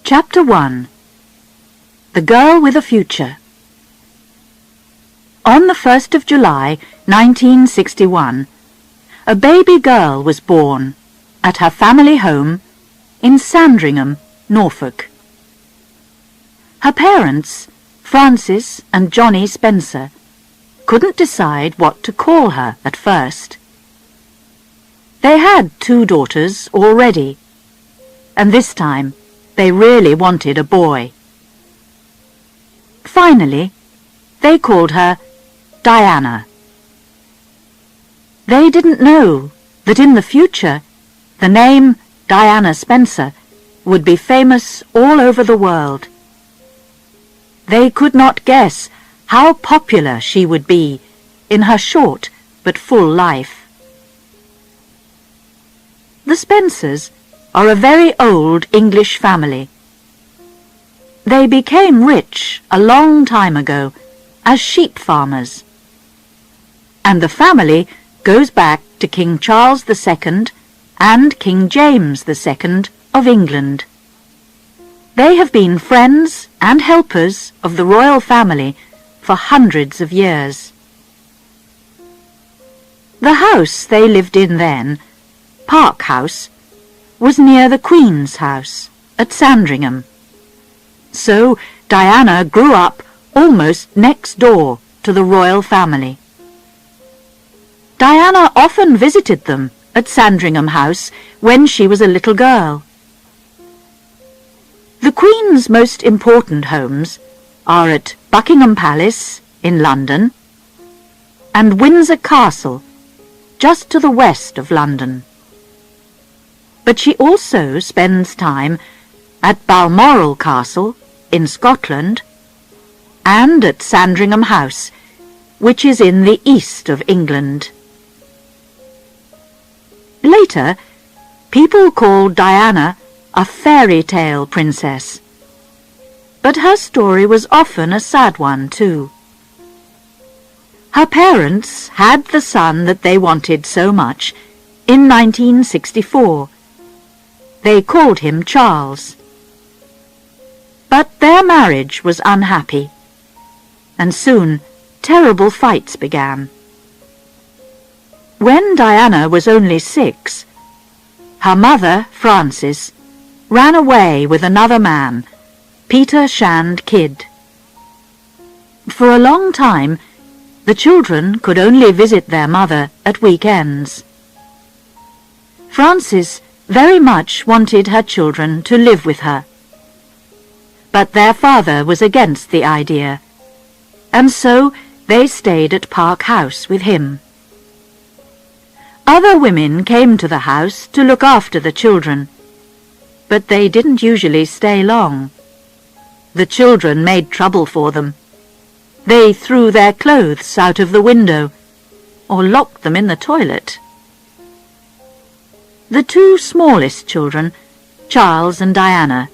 Chapter 1. The Girl with a Future. On the 1st of July, 1961, a baby girl was born at her family home in Sandringham, Norfolk. Her parents, Frances and Johnny Spencer, couldn't decide what to call her at first. They had 2 daughters already, and this time they really wanted a boy. Finally, they called her Diana. They didn't know that in the future the name Diana Spencer would be famous all over the world. They could not guess how popular she would be in her short but full life. The Spencers are a very old English family. They became rich a long time ago as sheep farmers, and the family goes back to King Charles II and King James II of England. They have been friends and helpers of the royal family for hundreds of years. The house they lived in then, Park House, was near the Queen's house at Sandringham. So Diana grew up almost next door to the royal family. Diana often visited them at Sandringham House when she was a little girl. The Queen's most important homes are at Buckingham Palace in London and Windsor Castle, just to the west of London. But she also spends time at Balmoral Castle in Scotland and at Sandringham House, which is in the east of England. Later, people called Diana a fairy tale princess, but her story was often a sad one too. Her parents had the son that they wanted so much in 1964. They called him Charles. But their marriage was unhappy, and soon terrible fights began. When Diana was only 6, her mother, Frances, ran away with another man, Peter Shand Kidd. For a long time, the children could only visit their mother at weekends. Frances very much wanted her children to live with her, but their father was against the idea, and so they stayed at Park House with him. Other women came to the house to look after the children, but they didn't usually stay long. The children made trouble for them. They threw their clothes out of the window or locked them in the toilet. The 2 smallest children, Charles and Diana,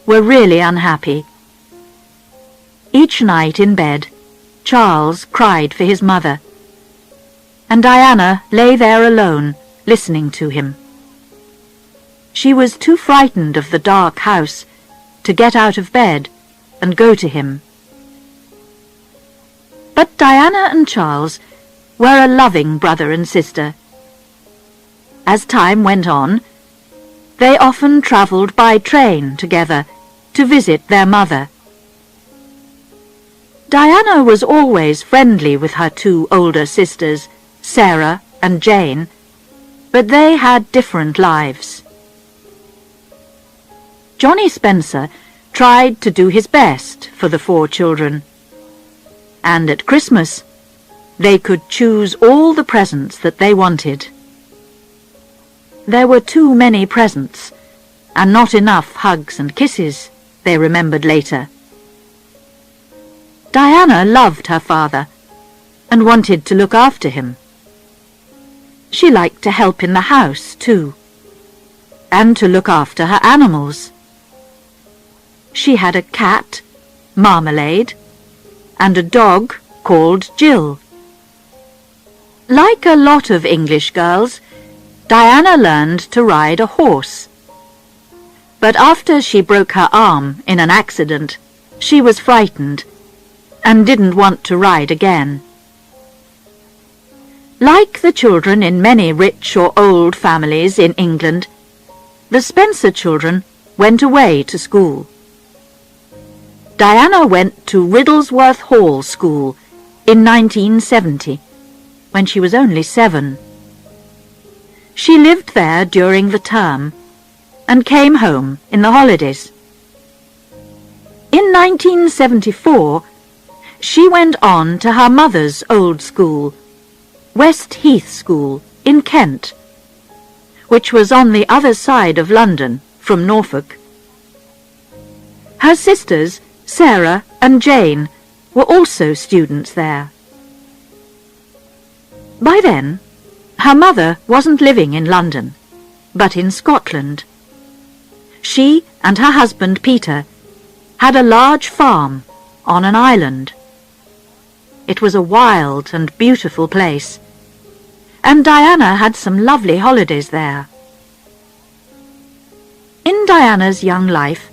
were really unhappy. Each night in bed, Charles cried for his mother, and Diana lay there alone, listening to him. She was too frightened of the dark house to get out of bed and go to him. But Diana and Charles were a loving brother and sister. As time went on, they often travelled by train together to visit their mother. Diana was always friendly with her 2 older sisters, Sarah and Jane, but they had different lives. Johnny Spencer tried to do his best for the 4 children, and at Christmas they could choose all the presents that they wanted. There were too many presents, and not enough hugs and kisses, they remembered later. Diana loved her father and wanted to look after him. She liked to help in the house too, and to look after her animals. She had a cat, Marmalade, and a dog called Jill. Like a lot of English girls, Diana learned to ride a horse. but after she broke her arm in an accident, she was frightened and didn't want to ride again. Like the children in many rich or old families in England, the Spencer children went away to school. Diana went to Riddlesworth Hall School in 1970, when she was only 7. She lived there during the term and came home in the holidays. In 1974, she went on to her mother's old school, West Heath School in Kent, which was on the other side of London from Norfolk. Her sisters, Sarah and Jane, were also students there. By then, her mother wasn't living in London, but in Scotland. She and her husband Peter had a large farm on an island. It was a wild and beautiful place, and Diana had some lovely holidays there. In Diana's young life,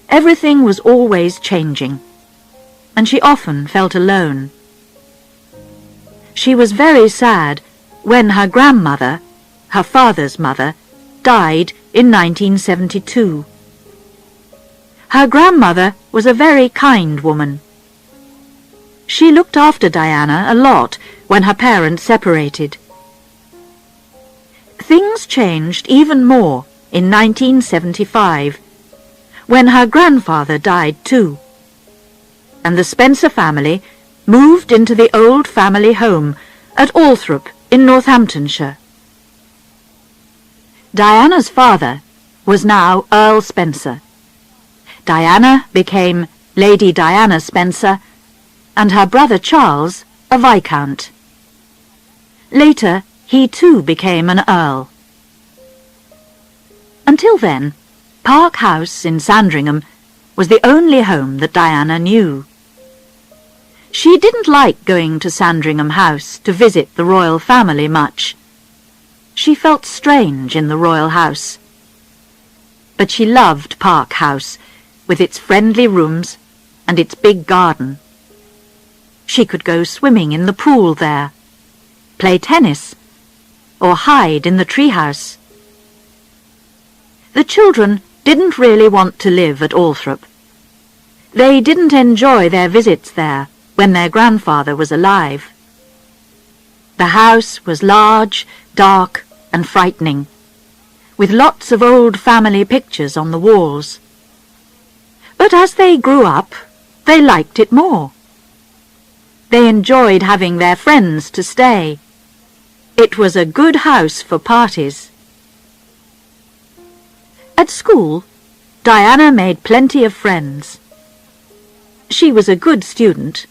everything was always changing, and she often felt alone. She was very sad when her grandmother, her father's mother, died in 1972. Her grandmother was a very kind woman. She looked after Diana a lot when her parents separated. Things changed even more in 1975, when her grandfather died too, and the Spencer family moved into the old family home at Althorp in Northamptonshire. Diana's father was now Earl Spencer. Diana became Lady Diana Spencer, and her brother Charles a Viscount. Later, he too became an Earl. Until then, Park House in Sandringham was the only home that Diana knew. She didn't like going to Sandringham House to visit the royal family much. She felt strange in the royal house. But she loved Park House, with its friendly rooms and its big garden. She could go swimming in the pool there, play tennis, or hide in the treehouse. The children didn't really want to live at Althorp. They didn't enjoy their visits there when their grandfather was alive. The house was large, dark, and frightening, with lots of old family pictures on the walls. But as they grew up, they liked it more. They enjoyed having their friends to stay. It was a good house for parties. At school, Diana made plenty of friends. She was a good student,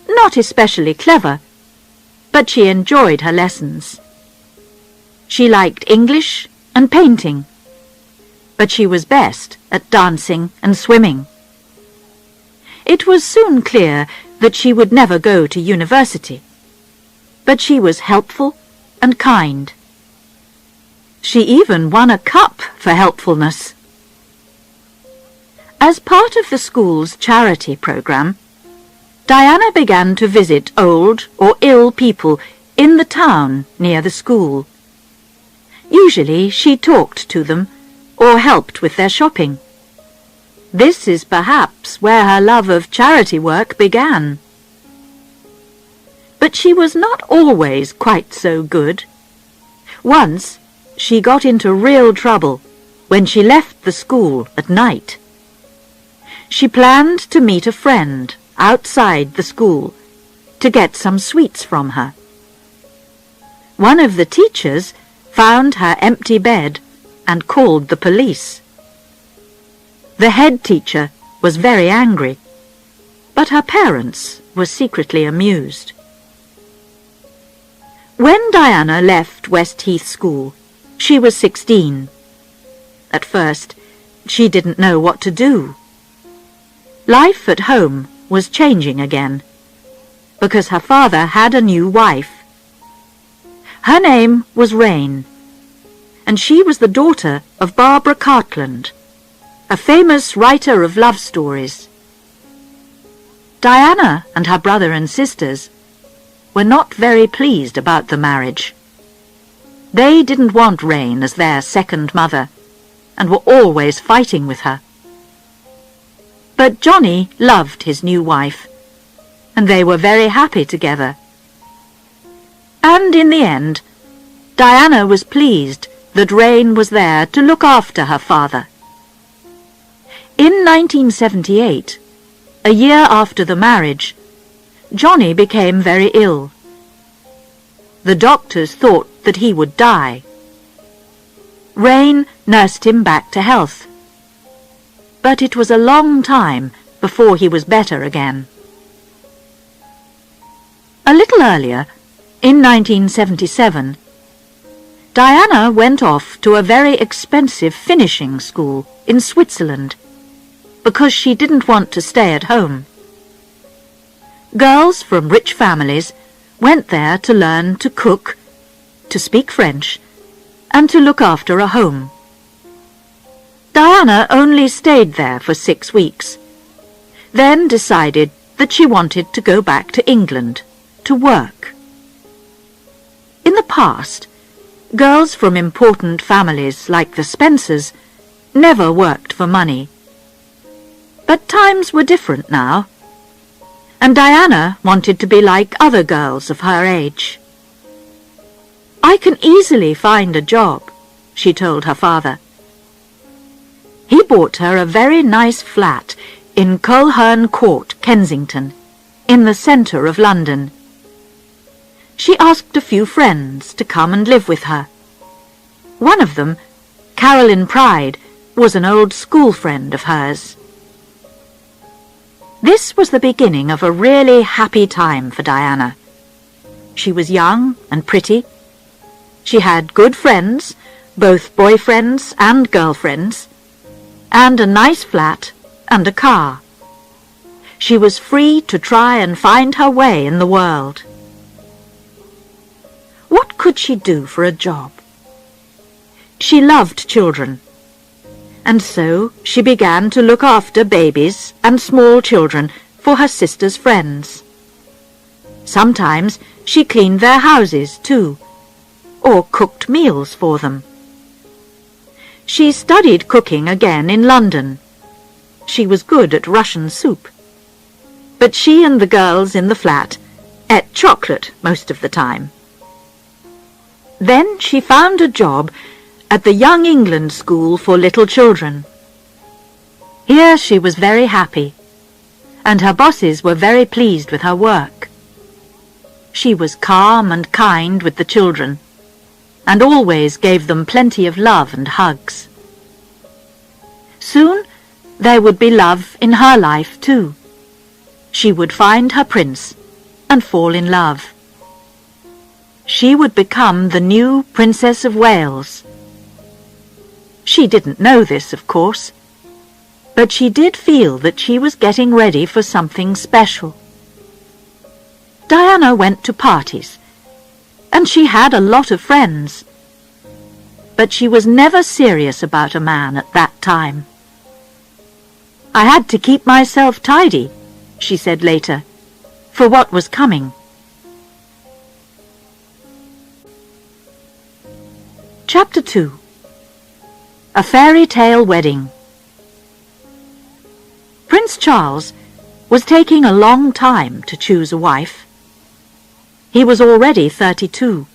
not especially clever, but she enjoyed her lessons. She liked English and painting, but she was best at dancing and swimming. It was soon clear that she would never go to university, but she was helpful and kind. She even won a cup for helpfulness. As part of the school's charity program, Diana began to visit old or ill people in the town near the school. Usually she talked to them or helped with their shopping. This is perhaps where her love of charity work began. But she was not always quite so good. Once, she got into real trouble when she left the school at night. She planned to meet a friend outside the school to get some sweets from her. One of the teachers found her empty bed and called the police. The head teacher was very angry, but her parents were secretly amused. When Diana left West Heath School, she was 16. At first, she didn't know what to do. Life at home was changing again, because her father had a new wife. Her name was Rain, and she was the daughter of Barbara Cartland, a famous writer of love stories. Diana and her brother and sisters were not very pleased about the marriage. They didn't want Rain as their second mother, and were always fighting with her. But Johnny loved his new wife, and they were very happy together. And in the end, Diana was pleased that Rain was there to look after her father. In 1978, a year after the marriage, Johnny became very ill. The doctors thought that he would die. Rain nursed him back to health, but it was a long time before he was better again. A little earlier, in 1977, Diana went off to a very expensive finishing school in Switzerland because she didn't want to stay at home. Girls from rich families went there to learn to cook, to speak French, and to look after a home. Diana only stayed there for 6 weeks, then decided that she wanted to go back to England to work. In the past, girls from important families like the Spencers never worked for money. But times were different now, and Diana wanted to be like other girls of her age. "I can easily find a job," she told her father. He bought her a very nice flat in Coleherne Court, Kensington, in the centre of London. She asked a few friends to come and live with her. One of them, Caroline Pride, was an old school friend of hers. This was the beginning of a really happy time for Diana. She was young and pretty. She had good friends, both boyfriends and girlfriends, and a nice flat and a car. She was free to try and find her way in the world. What could she do for a job? She loved children, and so she began to look after babies and small children for her sister's friends. Sometimes she cleaned their houses too, or cooked meals for them. She studied cooking again in London. She was good at Russian soup. But she and the girls in the flat ate chocolate most of the time. Then she found a job at the Young England School for Little Children. Here she was very happy, and her bosses were very pleased with her work. She was calm and kind with the children, and always gave them plenty of love and hugs. Soon there would be love in her life too. She would find her prince and fall in love. She would become the new Princess of Wales. She didn't know this, of course, but she did feel that she was getting ready for something special. Diana went to parties, and she had a lot of friends, but she was never serious about a man at that time. "I had to keep myself tidy," she said later, "for what was coming." Chapter 2. A Fairy Tale Wedding. Prince Charles was taking a long time to choose a wife. He was already 32.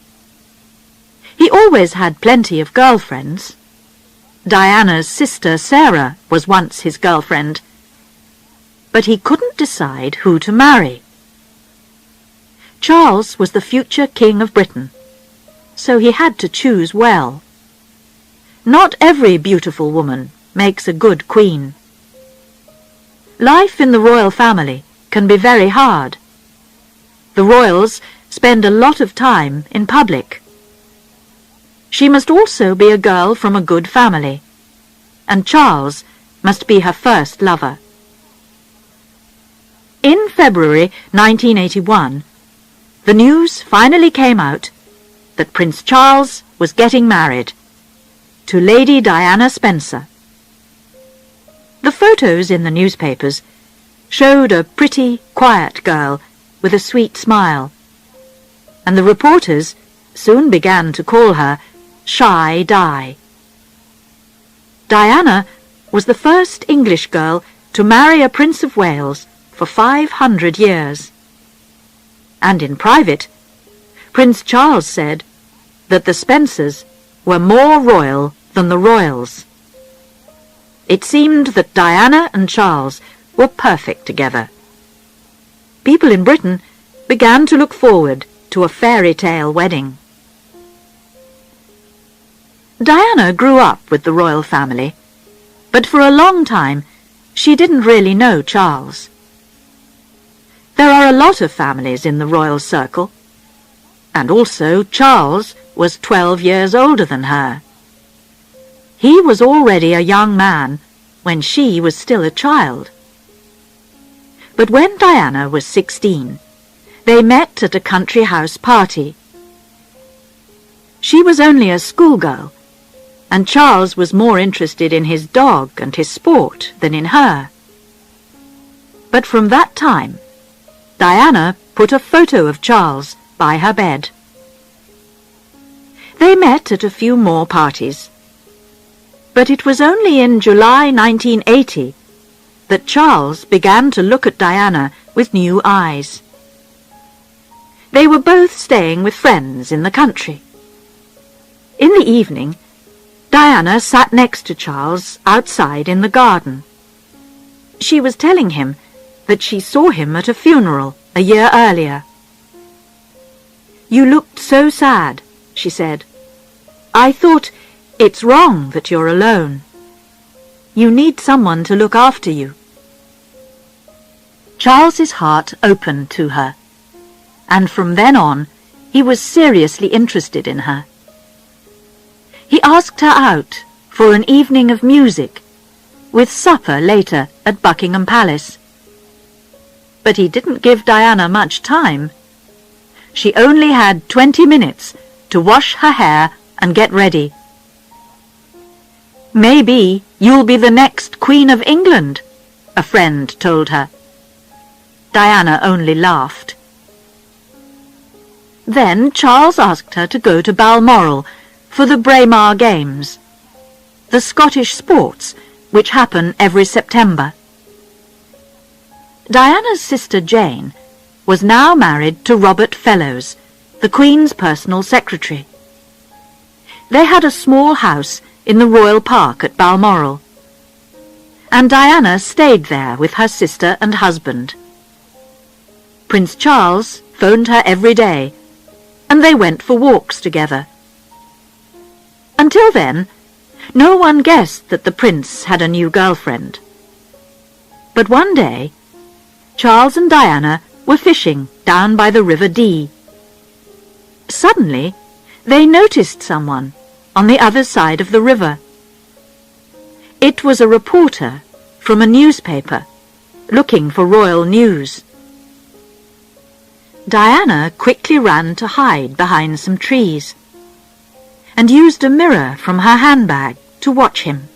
He always had plenty of girlfriends. Diana's sister Sarah was once his girlfriend, but he couldn't decide who to marry. Charles was the future King of Britain, so he had to choose well. Not every beautiful woman makes a good queen. Life in the royal family can be very hard. The royals spend a lot of time in public. She must also be a girl from a good family, and Charles must be her first lover. In February 1981, the news finally came out that Prince Charles was getting married, to Lady Diana Spencer. The photos in the newspapers showed a pretty, quiet girl with a sweet smile, and the reporters soon began to call her Shy Di. Diana was the first English girl to marry a Prince of Wales for 500 years. And in private, Prince Charles said that the Spencers were more royal than the royals. It seemed that Diana and Charles were perfect together. People in Britain began to look forward to a fairy tale wedding. Diana grew up with the royal family, but for a long time she didn't really know Charles. There are a lot of families in the royal circle, and also Charles was 12 years older than her. He was already a young man when she was still a child. But when Diana was 16, they met at a country house party. She was only a schoolgirl, and Charles was more interested in his dog and his sport than in her. But from that time, Diana put a photo of Charles by her bed. They met at a few more parties, but it was only in July 1980 that Charles began to look at Diana with new eyes. They were both staying with friends in the country. In the evening, Diana sat next to Charles outside in the garden. She was telling him that she saw him at a funeral a year earlier. "You looked so sad," she said. "I thought, it's wrong that you're alone. You need someone to look after you." Charles's heart opened to her, and from then on he was seriously interested in her. He asked her out for an evening of music, with supper later at Buckingham Palace. But he didn't give Diana much time. She only had 20 minutes to wash her hair and get ready. "Maybe you'll be the next Queen of England," a friend told her. Diana only laughed. Then Charles asked her to go to Balmoral for the Braemar Games, the Scottish sports which happen every September. Diana's sister Jane was now married to Robert Fellowes, the Queen's personal secretary. They had a small house in the Royal Park at Balmoral, and Diana stayed there with her sister and husband. Prince Charles phoned her every day, and they went for walks together. Until then, no one guessed that the prince had a new girlfriend. But one day, Charles and Diana were fishing down by the River Dee. Suddenly, they noticed someone on the other side of the river. It was a reporter from a newspaper looking for royal news. Diana quickly ran to hide behind some trees and used a mirror from her handbag to watch him.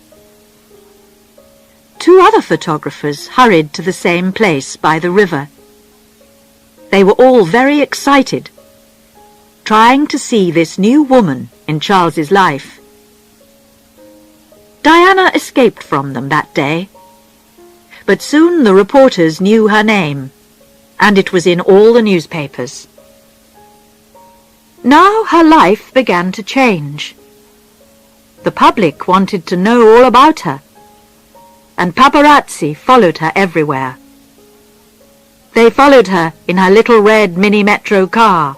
Two other photographers hurried to the same place by the river. They were all very excited, trying to see this new woman in Charles's life. Diana escaped from them that day, but soon the reporters knew her name, and it was in all the newspapers. Now her life began to change. The public wanted to know all about her, and paparazzi followed her everywhere. They followed her in her little red mini metro car.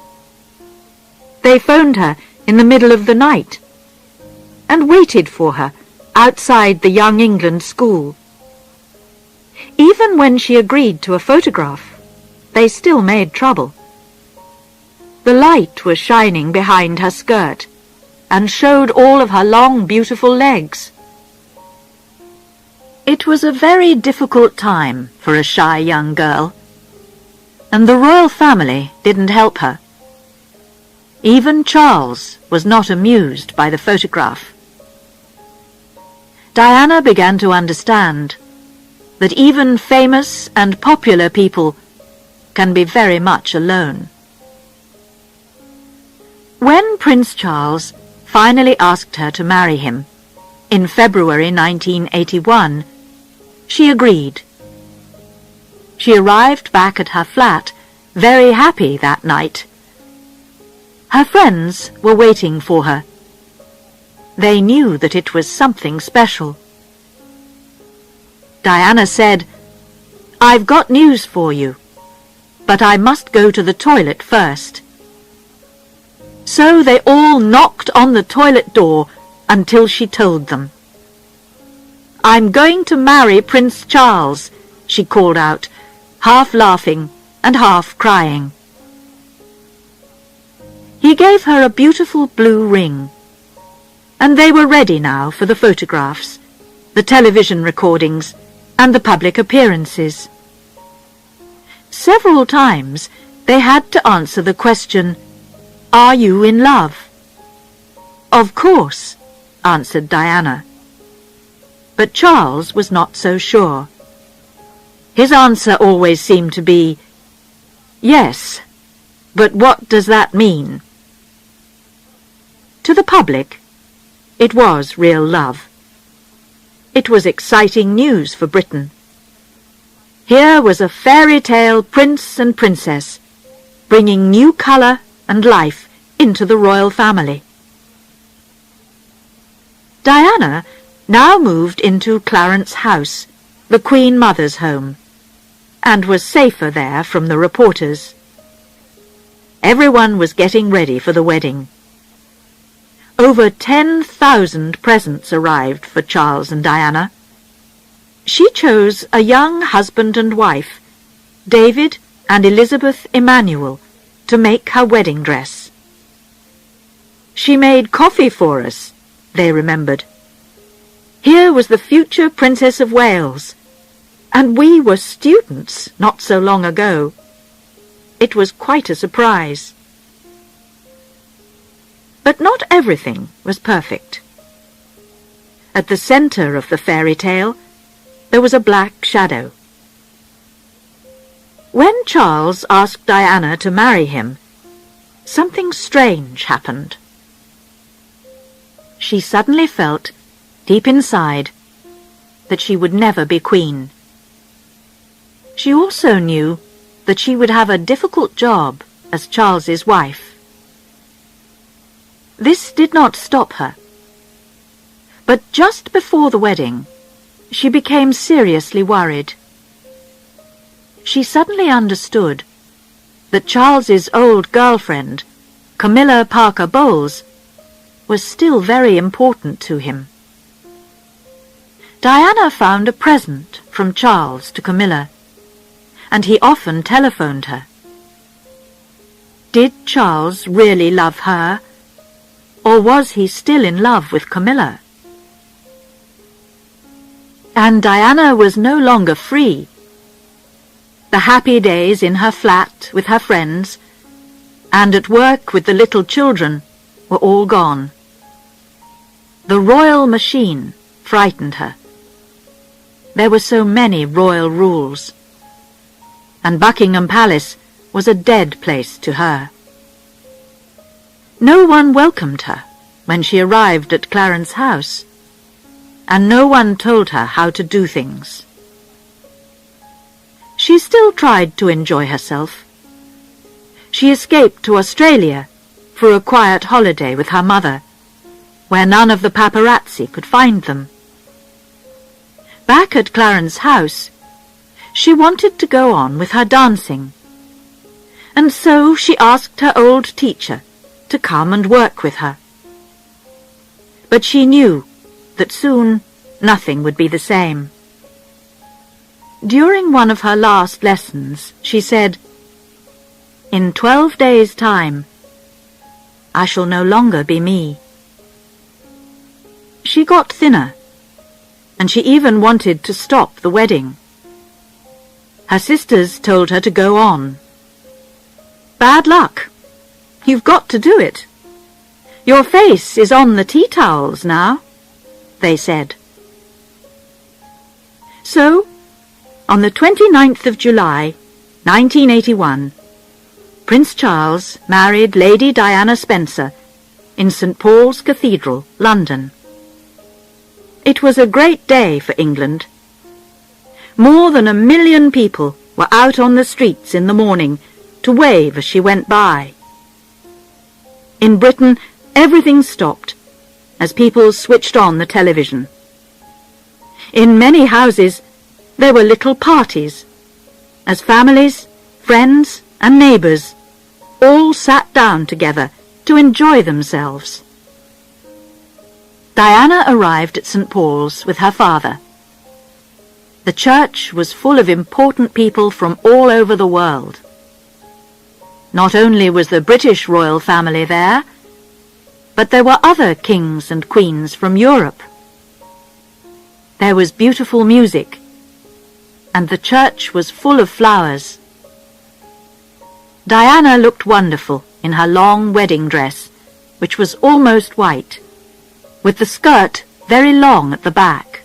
They phoned her in the middle of the night and waited for her outside the Young England School. Even when she agreed to a photograph, they still made trouble. The light was shining behind her skirt and showed all of her long, beautiful legs. It was a very difficult time for a shy young girl, and the royal family didn't help her. Even Charles was not amused by the photograph. Diana began to understand that even famous and popular people can be very much alone. When Prince Charles finally asked her to marry him in February 1981, she agreed. She arrived back at her flat very happy that night. Her friends were waiting for her. They knew that it was something special. Diana said, "I've got news for you, but I must go to the toilet first." So they all knocked on the toilet door until she told them. "I'm going to marry Prince Charles," she called out, half laughing and half crying. He gave her a beautiful blue ring, and they were ready now for the photographs, the television recordings, and the public appearances. Several times they had to answer the question, "Are you in love?" "Of course," answered Diana. But Charles was not so sure. His answer always seemed to be, "Yes, but what does that mean?" To the public, it was real love. It was exciting news for Britain. Here was a fairy tale prince and princess, bringing new colour and life into the royal family. Diana now moved into Clarence House, the Queen Mother's home, and was safer there from the reporters. Everyone was getting ready for the wedding. Over 10,000 presents arrived for Charles and Diana. She chose a young husband and wife, David and Elizabeth Emmanuel, to make her wedding dress. "She made coffee for us," they remembered. Here was the future Princess of Wales, and we were students not so long ago. It was quite a surprise. But not everything was perfect. At the centre of the fairy tale, there was a black shadow. When Charles asked Diana to marry him, something strange happened. She suddenly felt, deep inside, that she would never be queen. She also knew that she would have a difficult job as Charles's wife. This did not stop her. But just before the wedding, she became seriously worried. She suddenly understood that Charles's old girlfriend, Camilla Parker Bowles, was still very important to him. Diana found a present from Charles to Camilla, and he often telephoned her. Did Charles really love her, or was he still in love with Camilla? And Diana was no longer free. The happy days in her flat with her friends, and at work with the little children, were all gone. The royal machine frightened her. There were so many royal rules, and Buckingham Palace was a dead place to her. No one welcomed her when she arrived at Clarence House, and no one told her how to do things. She still tried to enjoy herself. She escaped to Australia for a quiet holiday with her mother, where none of the paparazzi could find them. Back at Clarence House, she wanted to go on with her dancing, and so she asked her old teacher to come and work with her. But she knew that soon nothing would be the same. During one of her last lessons, she said, "In 12 days' time, I shall no longer be me." She got thinner, and she even wanted to stop the wedding. Her sisters told her to go on. "Bad luck. You've got to do it. Your face is on the tea towels now," they said. So, on the 29th of July, 1981, Prince Charles married Lady Diana Spencer in St. Paul's Cathedral, London. It was a great day for England. More than 1 million people were out on the streets in the morning to wave as she went by. In Britain, everything stopped as people switched on the television. In many houses, there were little parties, as families, friends and neighbours all sat down together to enjoy themselves. Diana arrived at St. Paul's with her father. The church was full of important people from all over the world. Not only was the British royal family there, but there were other kings and queens from Europe. There was beautiful music, and the church was full of flowers. Diana looked wonderful in her long wedding dress, which was almost white, with the skirt very long at the back.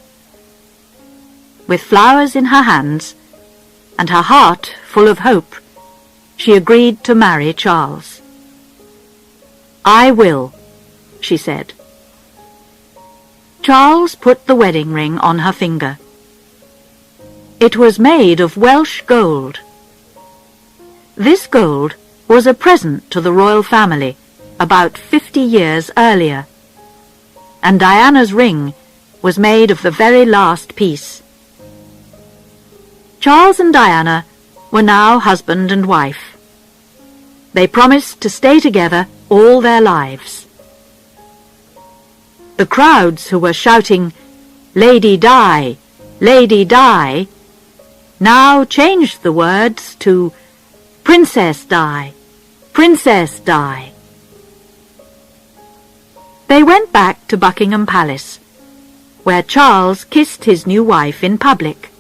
With flowers in her hands, and her heart full of hope, she agreed to marry Charles. "I will," she said. Charles put the wedding ring on her finger. It was made of Welsh gold. This gold was a present to the royal family about 50 years earlier, and Diana's ring was made of the very last piece. Charles and Diana were now husband and wife. They promised to stay together all their lives. The crowds who were shouting, "Lady Di! Lady Di!" now changed the words to "Princess Di! Princess Di!" They went back to Buckingham Palace, where Charles kissed his new wife in public.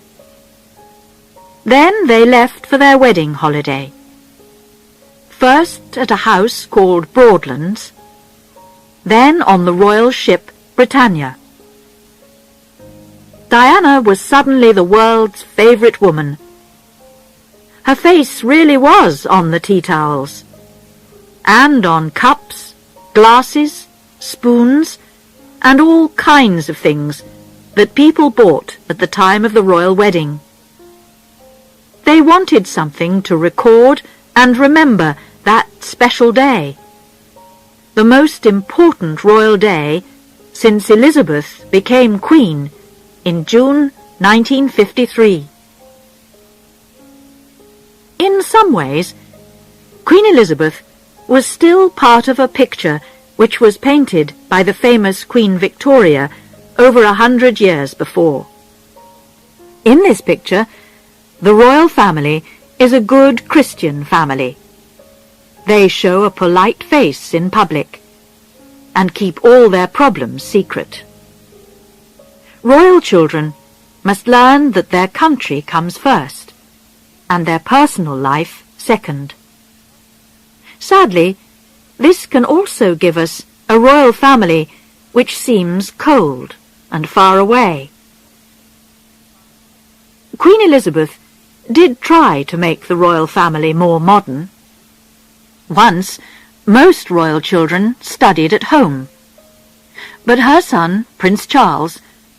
Then they left for their wedding holiday. First at a house called Broadlands, then on the royal ship Britannia. Diana was suddenly the world's favourite woman. Her face really was on the tea towels, and on cups, glasses, spoons, and all kinds of things that people bought at the time of the royal wedding. They wanted something to record and remember that special day, the most important royal day since Elizabeth became Queen in June 1953. In some ways, Queen Elizabeth was still part of a picture which was painted by the famous Queen Victoria over 100 years before. In this picture, the royal family is a good Christian family. They show a polite face in public and keep all their problems secret. Royal children must learn that their country comes first and their personal life second. Sadly, this can also give us a royal family which seems cold and far away. Queen Elizabeth did try to make the royal family more modern. Once, most royal children studied at home, but her son, Prince Charles,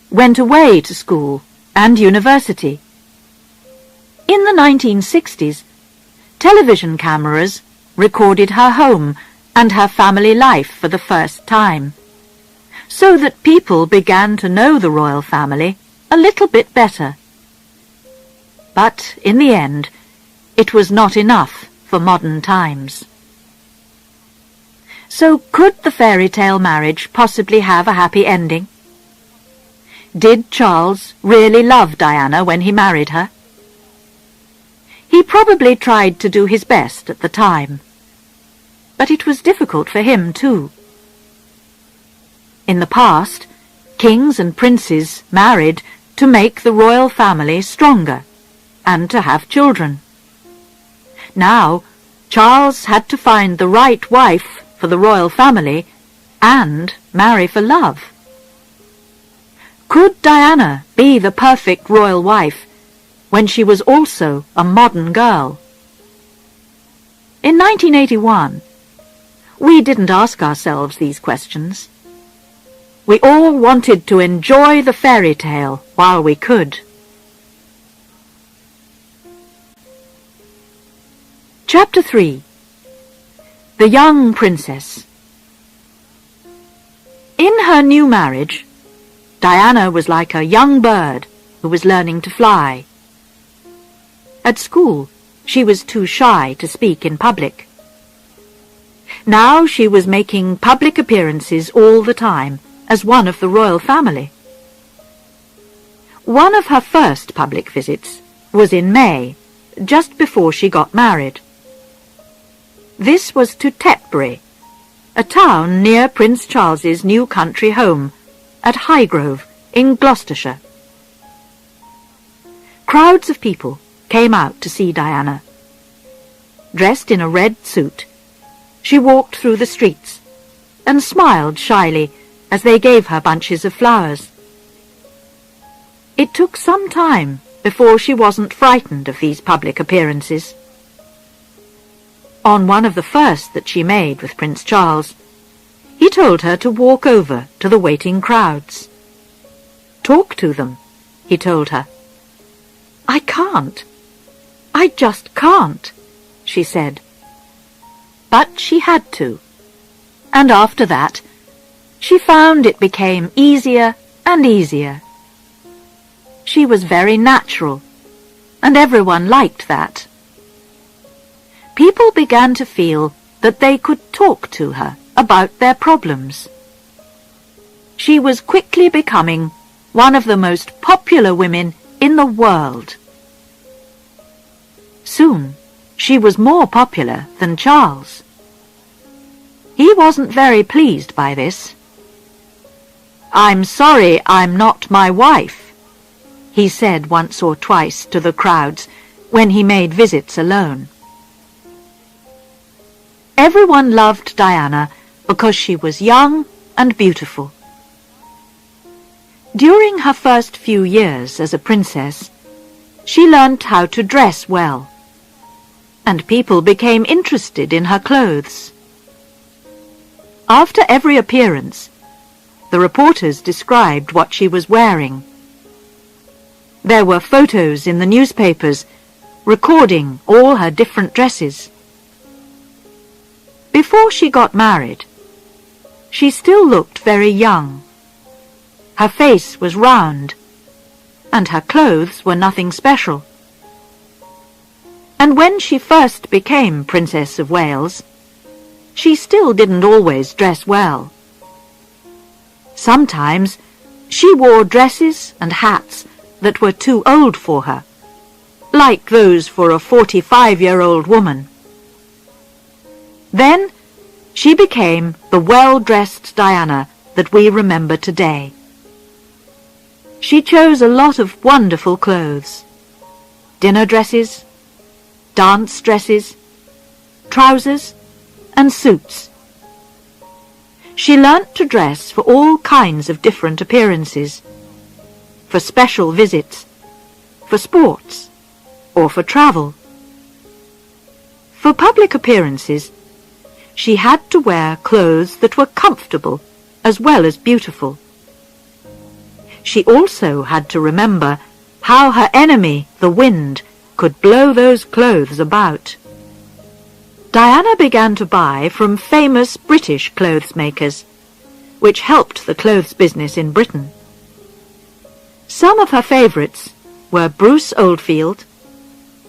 went away to school and university. In the 1960s, television cameras recorded her home and her family life for the first time, so that people began to know the royal family a little bit better. But in the end, it was not enough for modern times. So could the fairy tale marriage possibly have a happy ending? Did Charles really love Diana when he married her? He probably tried to do his best at the time, but it was difficult for him too. In the past, kings and princes married to make the royal family stronger and to have children. Now, Charles had to find the right wife for the royal family and marry for love. Could Diana be the perfect royal wife when she was also a modern girl? In 1981, we didn't ask ourselves these questions. We all wanted to enjoy the fairy tale while we could. Chapter 3. The Young Princess. In her new marriage, Diana was like a young bird who was learning to fly. At school, she was too shy to speak in public. Now she was making public appearances all the time as one of the royal family. One of her first public visits was in May, just before she got married. This was to Tetbury, a town near Prince Charles's new country home at Highgrove in Gloucestershire. Crowds of people came out to see Diana. Dressed in a red suit, she walked through the streets and smiled shyly as they gave her bunches of flowers. It took some time before she wasn't frightened of these public appearances. On one of the first that she made with Prince Charles, he told her to walk over to the waiting crowds. "Talk to them," he told her. "I can't. I just can't," she said. But she had to, and after that, she found it became easier and easier. She was very natural, and everyone liked that. People began to feel that they could talk to her about their problems. She was quickly becoming one of the most popular women in the world. Soon, she was more popular than Charles. He wasn't very pleased by this. "I'm sorry I'm not my wife," he said once or twice to the crowds when he made visits alone. Everyone loved Diana because she was young and beautiful. During her first few years as a princess, she learnt how to dress well, and people became interested in her clothes. After every appearance, the reporters described what she was wearing. There were photos in the newspapers recording all her different dresses. Before she got married, she still looked very young. Her face was round, and her clothes were nothing special. And when she first became Princess of Wales, she still didn't always dress well. Sometimes she wore dresses and hats that were too old for her, like those for a 45-year-old woman. Then she became the well-dressed Diana that we remember today. She chose a lot of wonderful clothes: dinner dresses, dance dresses, trousers, and suits. She learnt to dress for all kinds of different appearances, for special visits, for sports, or for travel. For public appearances, she had to wear clothes that were comfortable as well as beautiful. She also had to remember how her enemy, the wind, could blow those clothes about. Diana began to buy from famous British clothes makers, which helped the clothes business in Britain. Some of her favourites were Bruce Oldfield,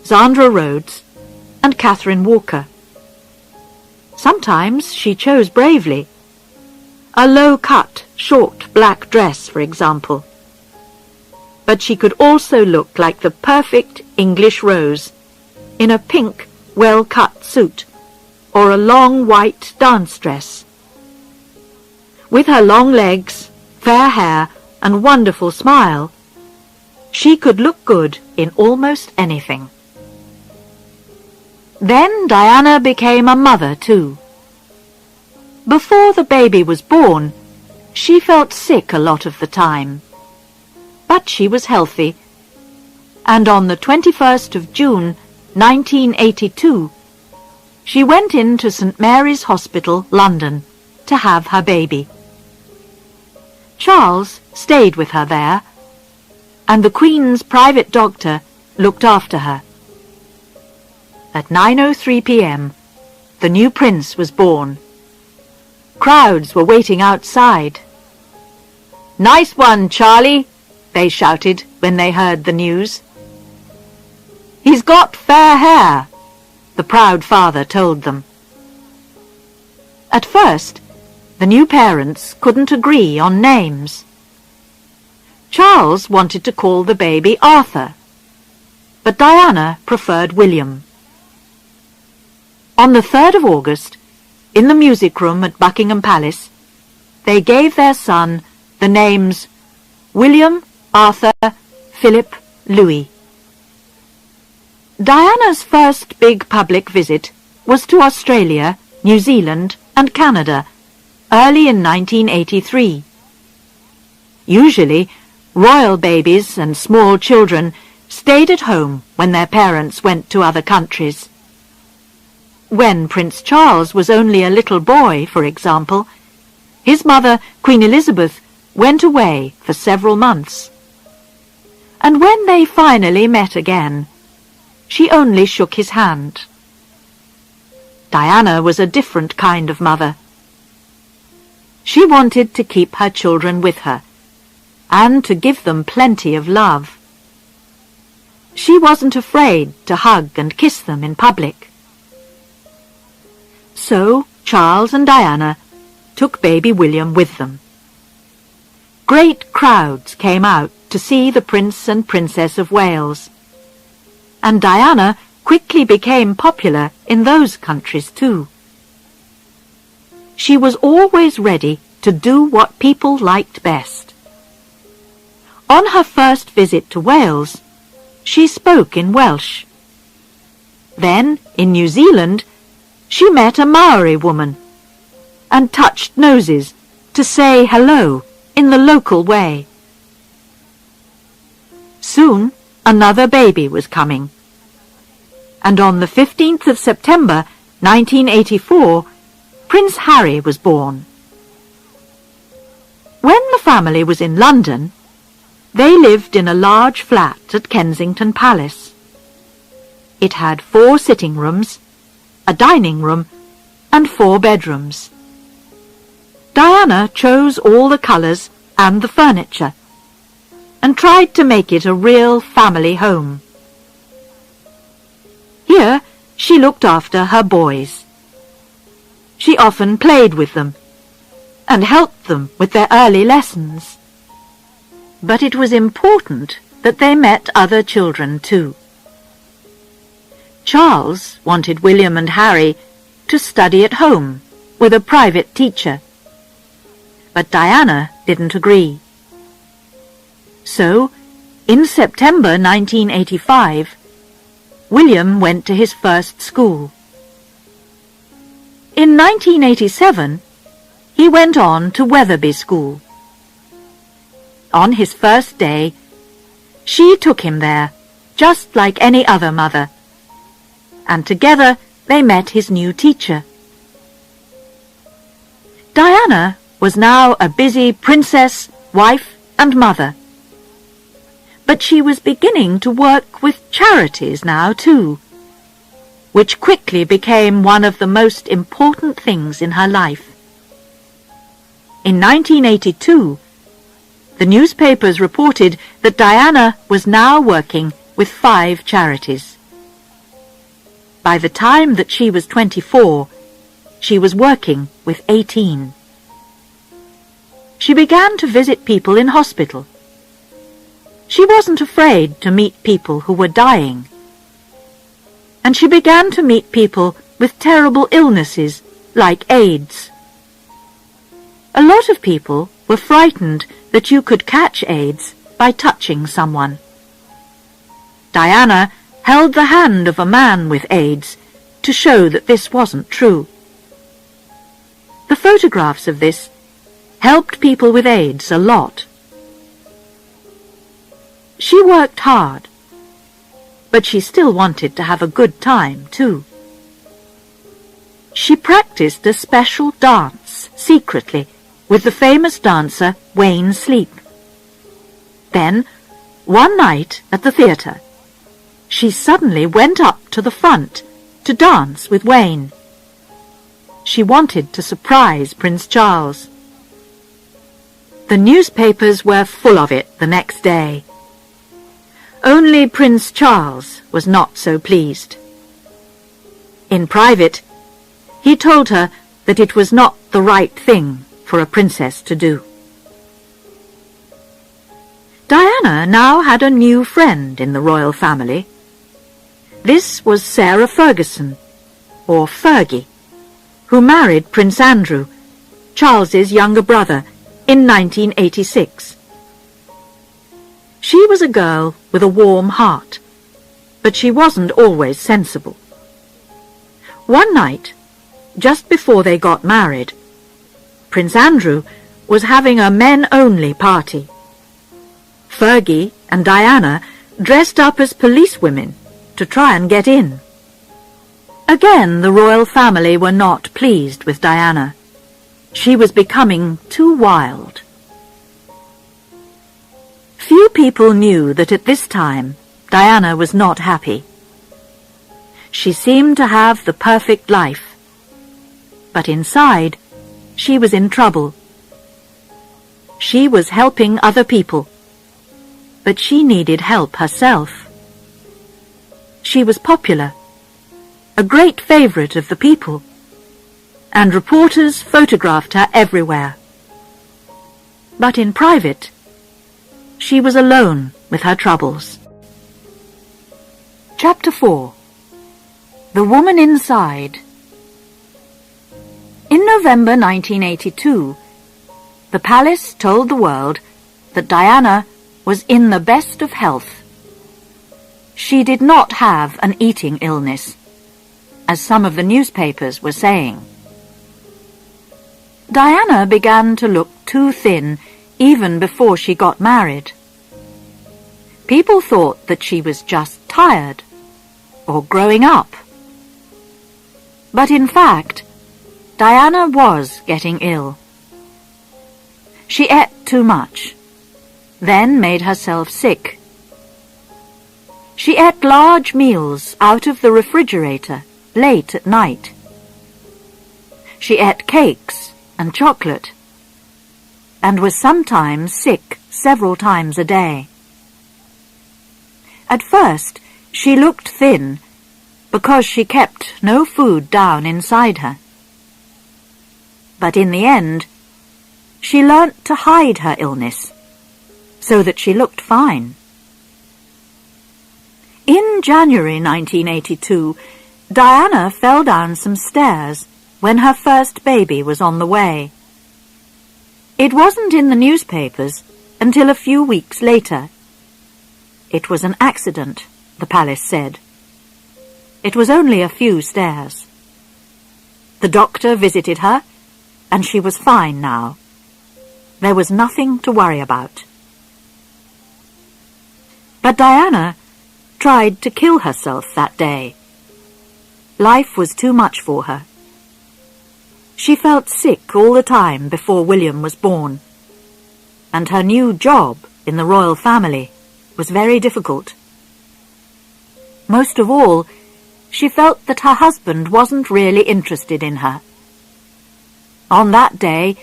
Zandra Rhodes, and Catherine Walker. Sometimes she chose bravely. A low-cut, short black dress, for example. But she could also look like the perfect English rose in a pink, well-cut suit or a long white dance dress. With her long legs, fair hair, and wonderful smile, she could look good in almost anything. Then Diana became a mother too. Before the baby was born, she felt sick a lot of the time. but she was healthy, and on the 21st of June, 1982, she went into St. Mary's Hospital, London, to have her baby. Charles stayed with her there, and the Queen's private doctor looked after her. At 9:03 p.m., the new prince was born. Crowds were waiting outside. "Nice one, Charlie," they shouted when they heard the news. "He's got fair hair," the proud father told them. At first, the new parents couldn't agree on names. Charles wanted to call the baby Arthur, but Diana preferred William. On the 3rd of August, in the music room at Buckingham Palace, they gave their son the names William, Arthur, Philip, Louis. Diana's first big public visit was to Australia, New Zealand, and Canada, early in 1983. Usually, royal babies and small children stayed at home when their parents went to other countries. When Prince Charles was only a little boy, for example, his mother, Queen Elizabeth, went away for several months. And when they finally met again, she only shook his hand. Diana was a different kind of mother. She wanted to keep her children with her, and to give them plenty of love. She wasn't afraid to hug and kiss them in public. So Charles and Diana took baby William with them. Great crowds came out to see the Prince and Princess of Wales, and Diana quickly became popular in those countries too. She was always ready to do what people liked best. On her first visit to Wales, she spoke in Welsh. Then, in New Zealand, she met a Maori woman and touched noses to say hello in the local way. Soon, another baby was coming, and on the 15th of September, 1984, Prince Harry was born. When the family was in London, they lived in a large flat at Kensington Palace. It had 4 sitting rooms, a dining room, and 4 bedrooms. Diana chose all the colours and the furniture, and tried to make it a real family home. Here she looked after her boys. She often played with them, and helped them with their early lessons. But it was important that they met other children too. Charles wanted William and Harry to study at home with a private teacher, but Diana didn't agree. So, in September 1985, William went to his first school. In 1987, he went on to Wetherby School. On his first day, she took him there, just like any other mother, and together they met his new teacher. Diana was now a busy princess, wife, and mother. But she was beginning to work with charities now too, which quickly became one of the most important things in her life. In 1982, the newspapers reported that Diana was now working with 5 charities. By the time that she was 24, she was working with 18. She began to visit people in hospital. She wasn't afraid to meet people who were dying. And she began to meet people with terrible illnesses like AIDS. A lot of people were frightened that you could catch AIDS by touching someone. Diana held the hand of a man with AIDS to show that this wasn't true. The photographs of this helped people with AIDS a lot. She worked hard, but she still wanted to have a good time, too. She practiced a special dance secretly with the famous dancer Wayne Sleep. Then, one night at the theatre, she suddenly went up to the front to dance with Wayne. She wanted to surprise Prince Charles. The newspapers were full of it the next day. Only Prince Charles was not so pleased. In private, he told her that it was not the right thing for a princess to do. Diana now had a new friend in the royal family. This was Sarah Ferguson, or Fergie, who married Prince Andrew, Charles's younger brother, in 1986. She was a girl with a warm heart, but she wasn't always sensible. One night, just before they got married, Prince Andrew was having a men-only party. Fergie and Diana dressed up as policewomen to try and get in. Again, the royal family were not pleased with Diana. She was becoming too wild. Few people knew that at this time Diana was not happy. She seemed to have the perfect life, but inside she was in trouble. She was helping other people, but she needed help herself. She was popular, a great favorite of the people, and reporters photographed her everywhere. But in private, she was alone with her troubles. Chapter 4. The Woman Inside. In November 1982, the palace told the world that Diana was in the best of health. She did not have an eating illness, as some of the newspapers were saying. Diana began to look too thin even before she got married. People thought that she was just tired or growing up. But in fact, Diana was getting ill. She ate too much, then made herself sick. She ate large meals out of the refrigerator late at night. She ate cakes and chocolate, and was sometimes sick several times a day. At first, she looked thin because she kept no food down inside her. But in the end, she learnt to hide her illness so that she looked fine. In January 1982, Diana fell down some stairs when her first baby was on the way. It wasn't in the newspapers until a few weeks later. It was an accident, the palace said. It was only a few stairs. The doctor visited her, and she was fine now. There was nothing to worry about. But Diana tried to kill herself that day. Life was too much for her. She felt sick all the time before William was born, and her new job in the royal family was very difficult. Most of all, she felt that her husband wasn't really interested in her. On that day,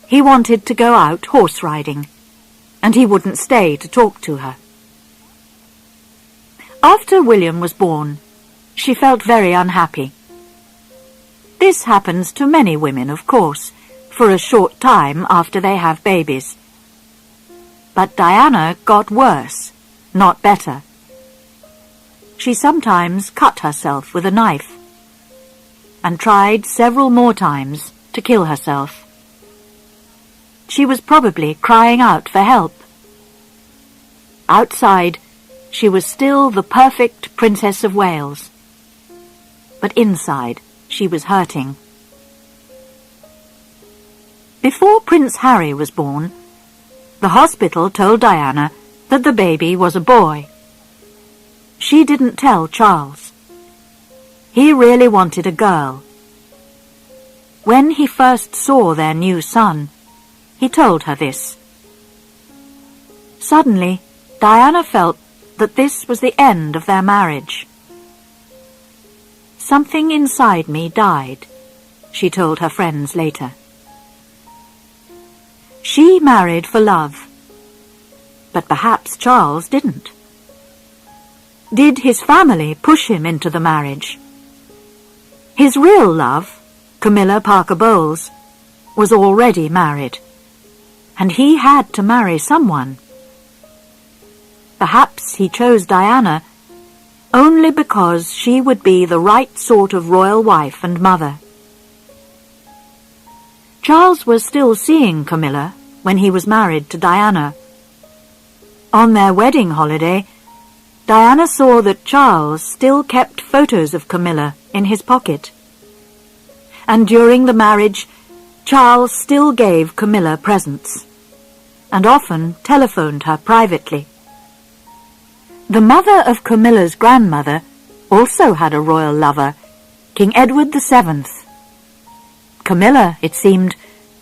he wanted to go out horse riding, and he wouldn't stay to talk to her. After William was born, she felt very unhappy. This happens to many women, of course, for a short time after they have babies. But Diana got worse, not better. She sometimes cut herself with a knife, and tried several more times to kill herself. She was probably crying out for help. Outside, she was still the perfect Princess of Wales, but inside she was hurting. Before Prince Harry was born, the hospital told Diana that the baby was a boy. She didn't tell Charles. He really wanted a girl. When he first saw their new son, he told her this. Suddenly, Diana felt that this was the end of their marriage. "Something inside me died," she told her friends later. She married for love, but perhaps Charles didn't. Did his family push him into the marriage? His real love, Camilla Parker Bowles, was already married, and he had to marry someone. Perhaps he chose Diana only because she would be the right sort of royal wife and mother. Charles was still seeing Camilla when he was married to Diana. On their wedding holiday, Diana saw that Charles still kept photos of Camilla in his pocket. And during the marriage, Charles still gave Camilla presents, and often telephoned her privately. The mother of Camilla's grandmother also had a royal lover, King Edward VII. Camilla, it seemed,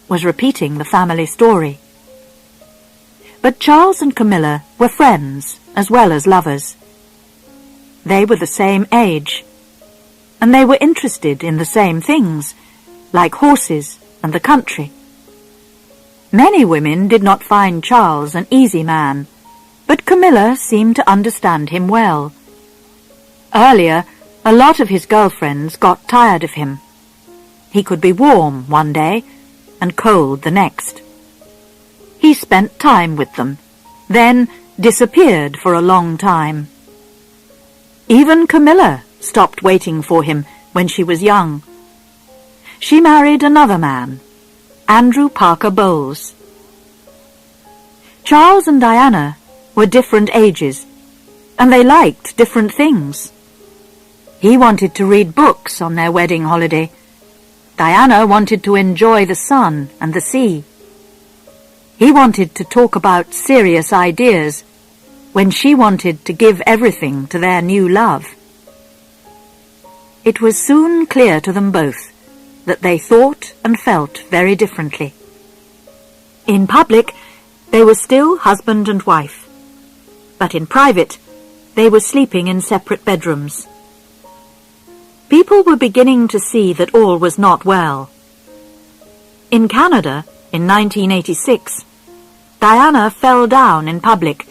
was repeating the family story. But Charles and Camilla were friends as well as lovers. They were the same age, and they were interested in the same things, like horses and the country. Many women did not find Charles an easy man, but Camilla seemed to understand him well. Earlier, a lot of his girlfriends got tired of him. He could be warm one day and cold the next. He spent time with them, then disappeared for a long time. Even Camilla stopped waiting for him when she was young. She married another man, Andrew Parker Bowles. Charles and Diana were different ages, and they liked different things. He wanted to read books on their wedding holiday. Diana wanted to enjoy the sun and the sea. He wanted to talk about serious ideas when she wanted to give everything to their new love. It was soon clear to them both that they thought and felt very differently. In public, they were still husband and wife, but in private, they were sleeping in separate bedrooms. People were beginning to see that all was not well. In Canada, in 1986, Diana fell down in public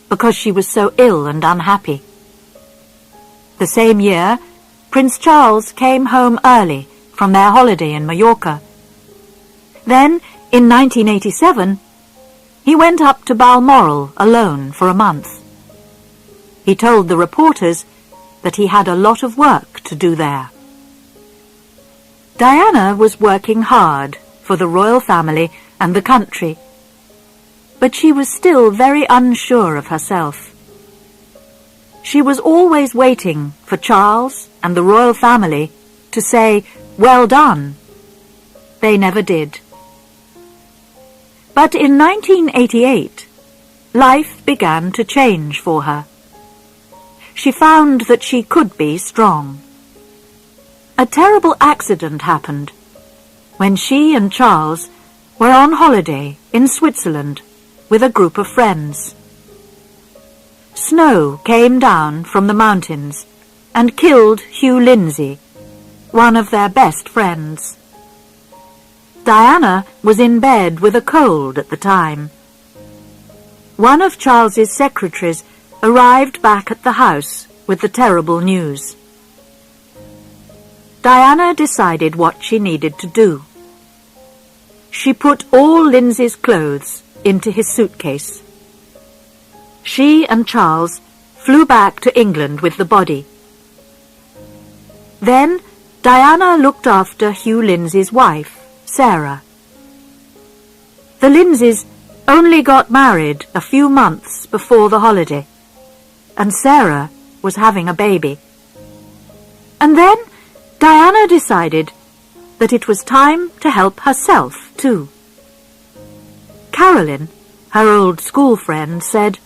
because she was so ill and unhappy. The same year, Prince Charles came home early from their holiday in Mallorca. Then, in 1987, he went up to Balmoral alone for a month. He told the reporters that he had a lot of work to do there. Diana was working hard for the royal family and the country, but she was still very unsure of herself. She was always waiting for Charles and the royal family to say, "Well done." They never did. But in 1988, life began to change for her. She found that she could be strong. A terrible accident happened when she and Charles were on holiday in Switzerland with a group of friends. Snow came down from the mountains and killed Hugh Lindsay, one of their best friends. Diana was in bed with a cold at the time. One of Charles's secretaries arrived back at the house with the terrible news. Diana decided what she needed to do. She put all Lindsay's clothes into his suitcase. She and Charles flew back to England with the body. Then Diana looked after Hugh Lindsay's wife, Sarah. The Lindsays only got married a few months before the holiday, and Sarah was having a baby. And then Diana decided that it was time to help herself too. Caroline, her old school friend, said,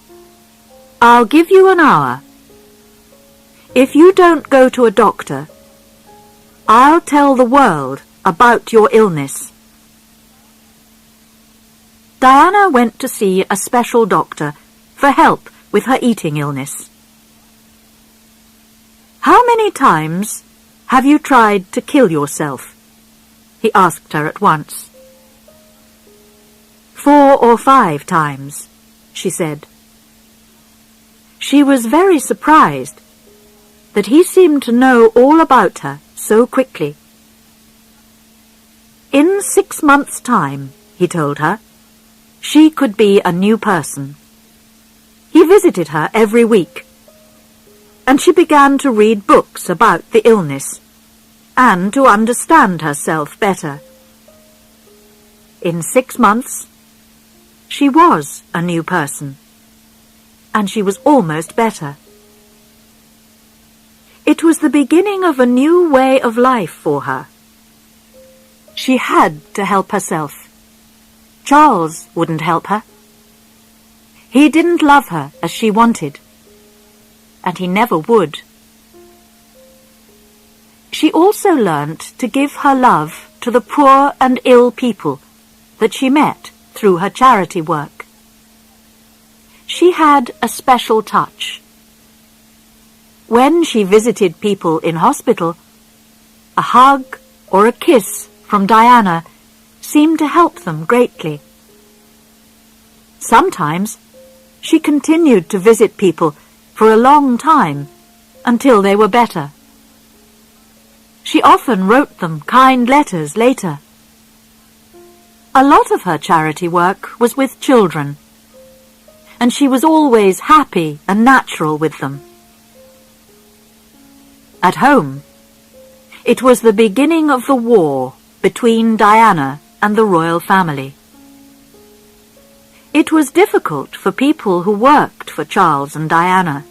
I'll give you an hour. If you don't go to a doctor, I'll tell the world about your illness. Diana went to see a special doctor for help with her eating illness. How many times have you tried to kill yourself? He asked her at once. 4 or 5 times, she said. She was very surprised that he seemed to know all about her so quickly. In 6 months' time, he told her, she could be a new person. He visited her every week, and she began to read books about the illness and to understand herself better. In 6 months, she was a new person, and she was almost better. It was the beginning of a new way of life for her. She had to help herself. Charles wouldn't help her. He didn't love her as she wanted, and he never would. She also learnt to give her love to the poor and ill people that she met through her charity work. She had a special touch. When she visited people in hospital, a hug or a kiss from Diana seemed to help them greatly. Sometimes she continued to visit people for a long time until they were better. She often wrote them kind letters later. A lot of her charity work was with children, and she was always happy and natural with them. At home, it was the beginning of the war between Diana and the royal family. It was difficult for people who worked for Charles and Diana.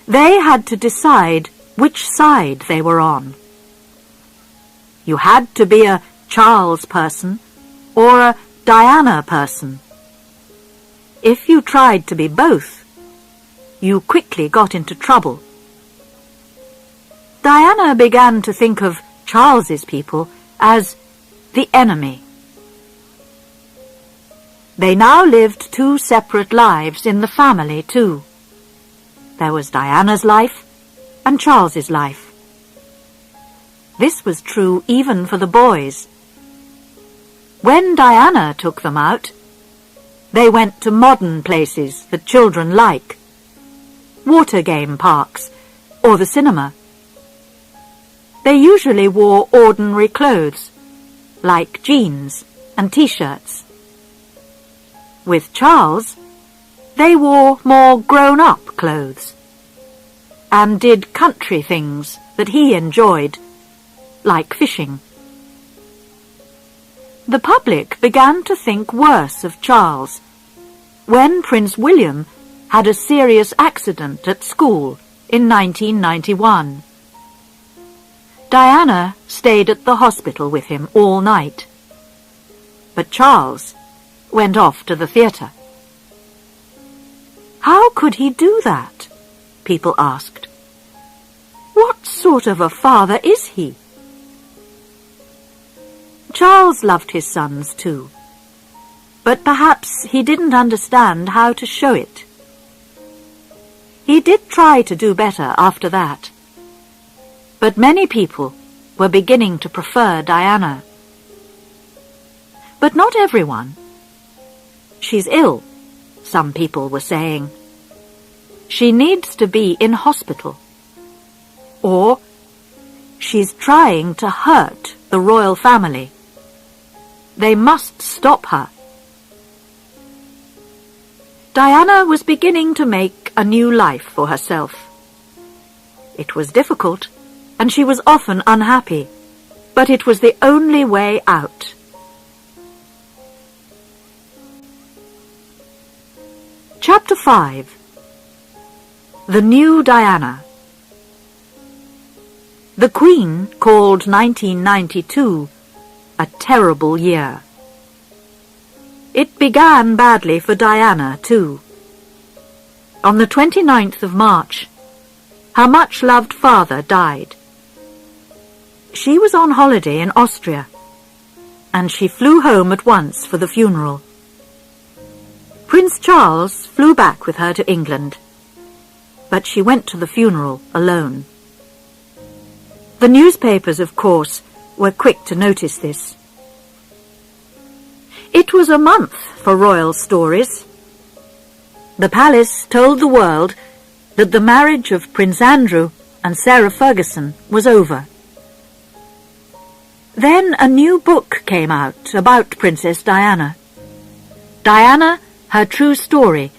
They had to decide which side they were on. You had to be a Charles person or a Diana person. If you tried to be both, you quickly got into trouble. Diana began to think of Charles's people as the enemy. They now lived 2 separate lives in the family too. There was Diana's life and Charles's life. This was true even for the boys. When Diana took them out, they went to modern places that children like, water game parks or the cinema. They usually wore ordinary clothes, like jeans and t-shirts. With Charles, they wore more grown-up clothes and did country things that he enjoyed, like fishing. The public began to think worse of Charles when Prince William had a serious accident at school in 1991. Diana stayed at the hospital with him all night, but Charles went off to the theatre. How could he do that? People asked. What sort of a father is he? Charles loved his sons too, but perhaps he didn't understand how to show it. He did try to do better after that, but many people were beginning to prefer Diana. But not everyone. She's ill, some people were saying. She needs to be in hospital. Or she's trying to hurt the royal family. They must stop her. Diana was beginning to make a new life for herself. It was difficult, and she was often unhappy, but it was the only way out. Chapter 5. The New Diana. The Queen called 1992 a terrible year. It began badly for Diana too. On the 29th of March, her much-loved father died. She was on holiday in Austria, and she flew home at once for the funeral. Prince Charles flew back with her to England, but she went to the funeral alone. The newspapers, of course, were quick to notice this. It was a month for royal stories. The palace told the world that the marriage of Prince Andrew and Sarah Ferguson was over. Then a new book came out about Princess Diana. Diana, Her True Story,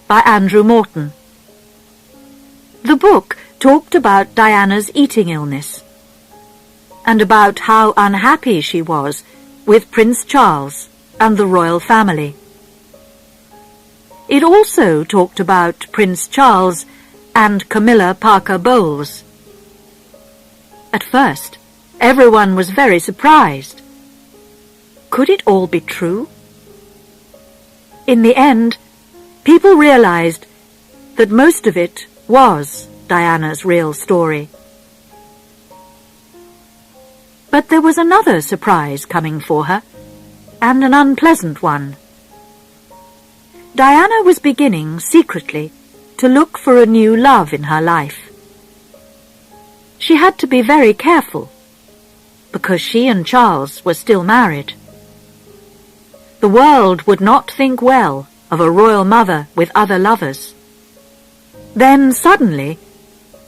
by Andrew Morton. The book talked about Diana's eating illness and about how unhappy she was with Prince Charles and the royal family. It also talked about Prince Charles and Camilla Parker Bowles. At first, everyone was very surprised. Could it all be true? In the end, people realized that most of it was Diana's real story. But there was another surprise coming for her, and an unpleasant one. Diana was beginning secretly to look for a new love in her life. She had to be very careful, because she and Charles were still married. The world would not think well of a royal mother with other lovers. Then suddenly,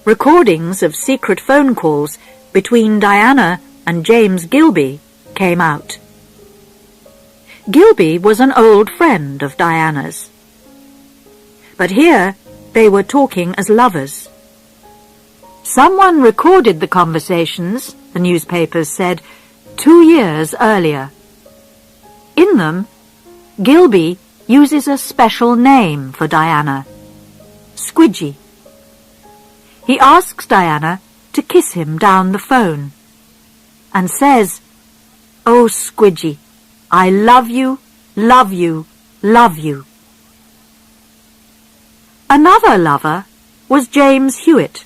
recordings of secret phone calls between Diana and James Gilby came out. Gilby was an old friend of Diana's. But here they were talking as lovers. Someone recorded the conversations, the newspapers said, 2 years earlier. In them, Gilby uses a special name for Diana, Squidgy. He asks Diana to kiss him down the phone and says, "Oh, Squidgy, I love you, love you, love you." Another lover was James Hewitt,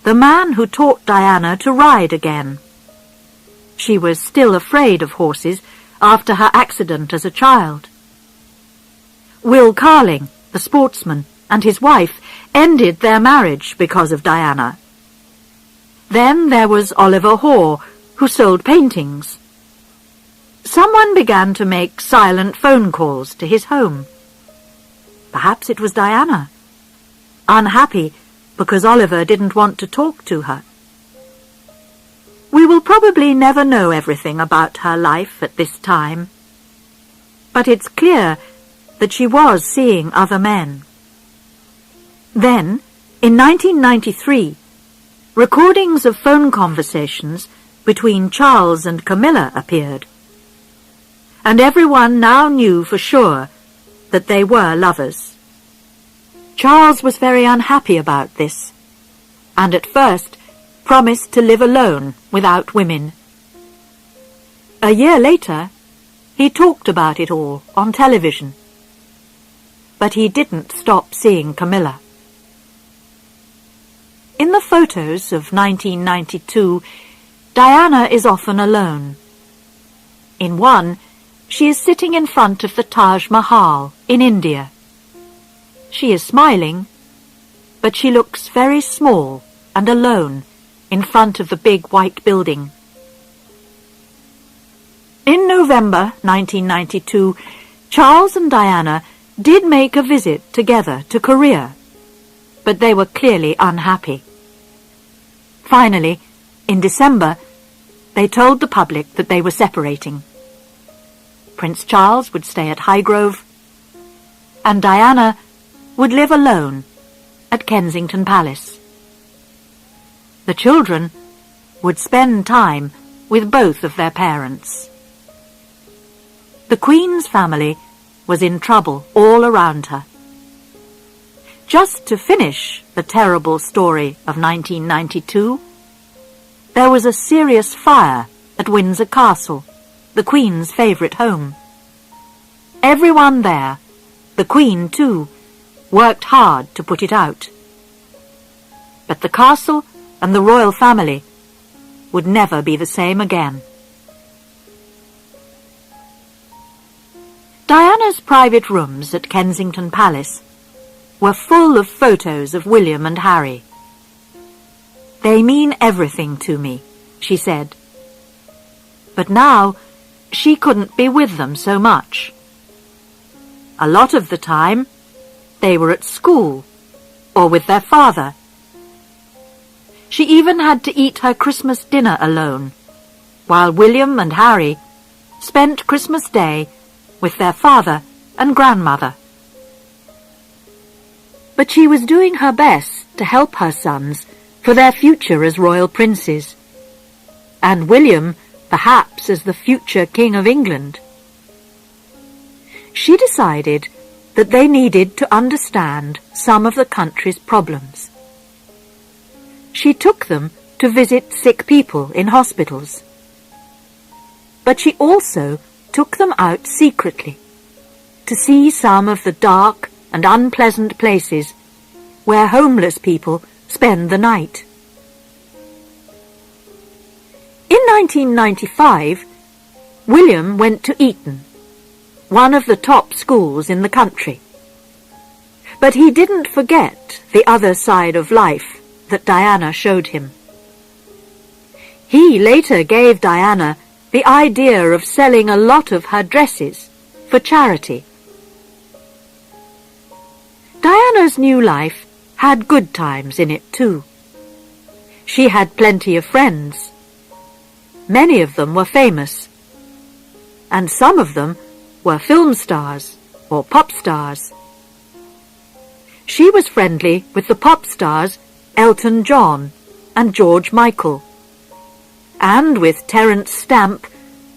the man who taught Diana to ride again. She was still afraid of horses after her accident as a child. Will Carling, the sportsman, and his wife ended their marriage because of Diana. Then there was Oliver Hoare, who sold paintings. Someone began to make silent phone calls to his home. Perhaps it was Diana, unhappy because Oliver didn't want to talk to her. We will probably never know everything about her life at this time, but it's clear that she was seeing other men. Then, in 1993, recordings of phone conversations between Charles and Camilla appeared, and everyone now knew for sure that they were lovers. Charles was very unhappy about this, and at first promised to live alone without women. A year later, he talked about it all on television, but he didn't stop seeing Camilla. In the photos of 1992, Diana is often alone. In one, she is sitting in front of the Taj Mahal in India. She is smiling, but she looks very small and alone in front of the big white building. In November 1992, Charles and Diana did make a visit together to Korea, but they were clearly unhappy. Finally, in December, they told the public that they were separating. Prince Charles would stay at Highgrove, and Diana would live alone at Kensington Palace. The children would spend time with both of their parents. The Queen's family was in trouble all around her. Just to finish the terrible story of 1992, there was a serious fire at Windsor Castle, the Queen's favourite home. Everyone there, the Queen too, worked hard to put it out. But the castle and the royal family would never be the same again. Diana's private rooms at Kensington Palace were full of photos of William and Harry. "They mean everything to me," she said. But now she couldn't be with them so much. A lot of the time they were at school or with their father. She even had to eat her Christmas dinner alone, while William and Harry spent Christmas Day with their father and grandmother. But she was doing her best to help her sons for their future as royal princes, and William perhaps as the future King of England. She decided that they needed to understand some of the country's problems. She took them to visit sick people in hospitals. But she also took them out secretly to see some of the dark and unpleasant places where homeless people spend the night. In 1995, William went to Eton, one of the top schools in the country. But he didn't forget the other side of life that Diana showed him. He later gave Diana the idea of selling a lot of her dresses for charity. Diana's new life had good times in it too. She had plenty of friends. Many of them were famous, and some of them were film stars or pop stars. She was friendly with the pop stars Elton John and George Michael, and with Terence Stamp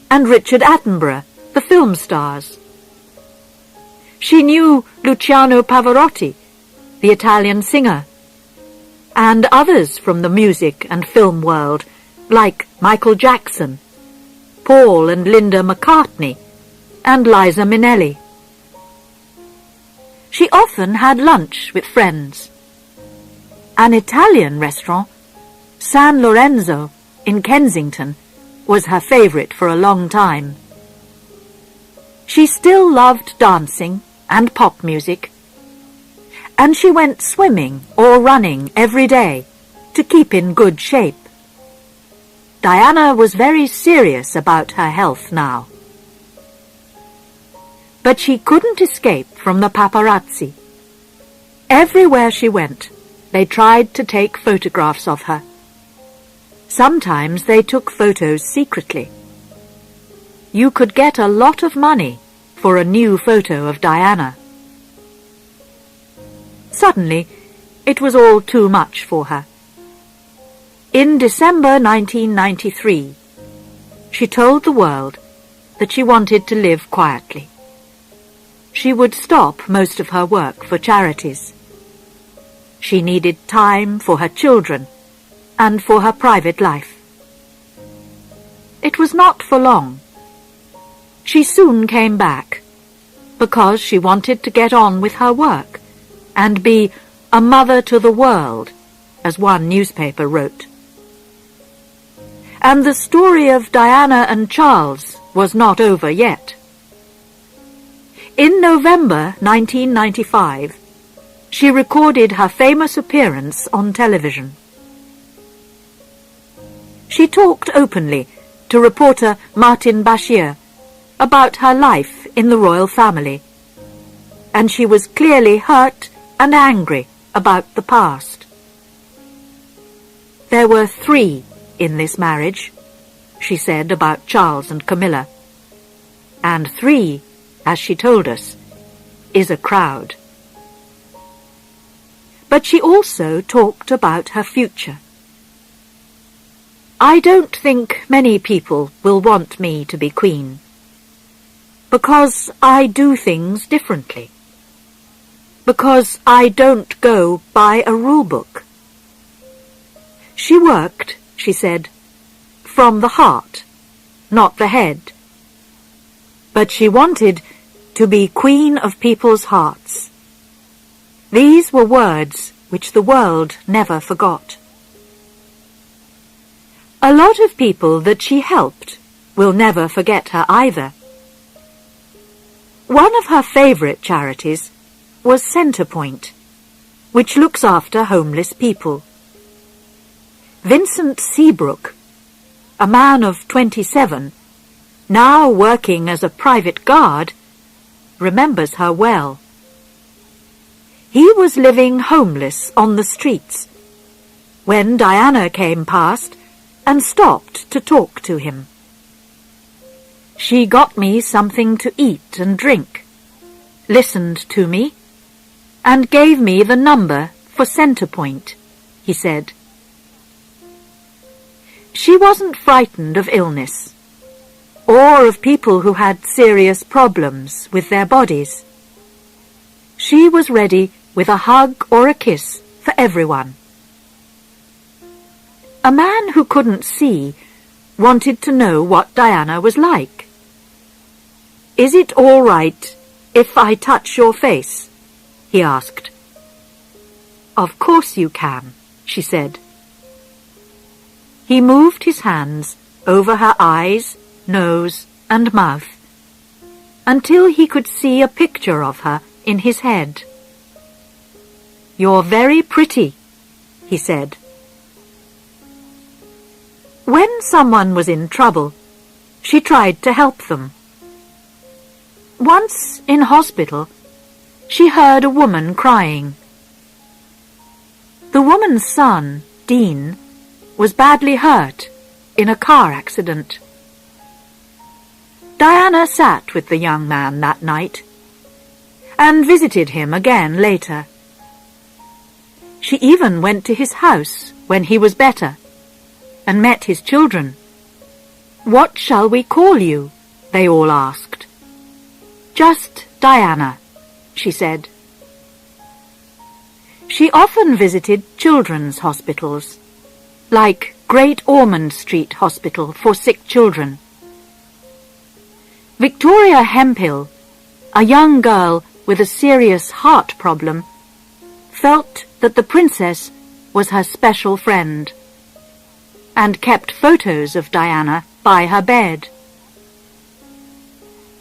and Richard Attenborough, the film stars. She knew Luciano Pavarotti, the Italian singer, and others from the music and film world, like Michael Jackson, Paul and Linda McCartney, and Liza Minnelli. She often had lunch with friends. An Italian restaurant, San Lorenzo, in Kensington, was her favourite for a long time. She still loved dancing and pop music, and she went swimming or running every day to keep in good shape. Diana was very serious about her health now. But she couldn't escape from the paparazzi. Everywhere she went, they tried to take photographs of her. Sometimes they took photos secretly. You could get a lot of money for a new photo of Diana. Suddenly, it was all too much for her. In December 1993, she told the world that she wanted to live quietly. She would stop most of her work for charities. She needed time for her children and for her private life. It was not for long. She soon came back because she wanted to get on with her work and be a mother to the world, as one newspaper wrote. And the story of Diana and Charles was not over yet. In November 1995, she recorded her famous appearance on television. She talked openly to reporter Martin Bashir about her life in the royal family, and she was clearly hurt and angry about the past. There were 3 in this marriage, she said about Charles and Camilla, and 3, as she told us, is a crowd. But she also talked about her future. I don't think many people will want me to be queen, because I do things differently, because I don't go by a rule book. She worked, she said, from the heart, not the head. But she wanted to be queen of people's hearts. These were words which the world never forgot. A lot of people that she helped will never forget her either. One of her favourite charities was Centrepoint, which looks after homeless people. Vincent Seabrook, a man of 27, now working as a private guard, remembers her well. He was living homeless on the streets when Diana came past and stopped to talk to him. She got me something to eat and drink, listened to me, and gave me the number for Centrepoint, he said. She wasn't frightened of illness, or of people who had serious problems with their bodies. She was ready with a hug or a kiss for everyone. A man who couldn't see wanted to know what Diana was like. "Is it all right if I touch your face?" he asked. "Of course you can," she said. He moved his hands over her eyes, nose, and mouth, until he could see a picture of her in his head. "You're very pretty," he said. When someone was in trouble, she tried to help them. Once in hospital, she heard a woman crying. The woman's son, Dean, was badly hurt in a car accident. Diana sat with the young man that night and visited him again later. She even went to his house when he was better and met his children. "What shall we call you?" they all asked. "Just Diana," she said. She often visited children's hospitals, like Great Ormond Street Hospital for sick children. Victoria Hemphill, a young girl with a serious heart problem, felt that the princess was her special friend, and kept photos of Diana by her bed.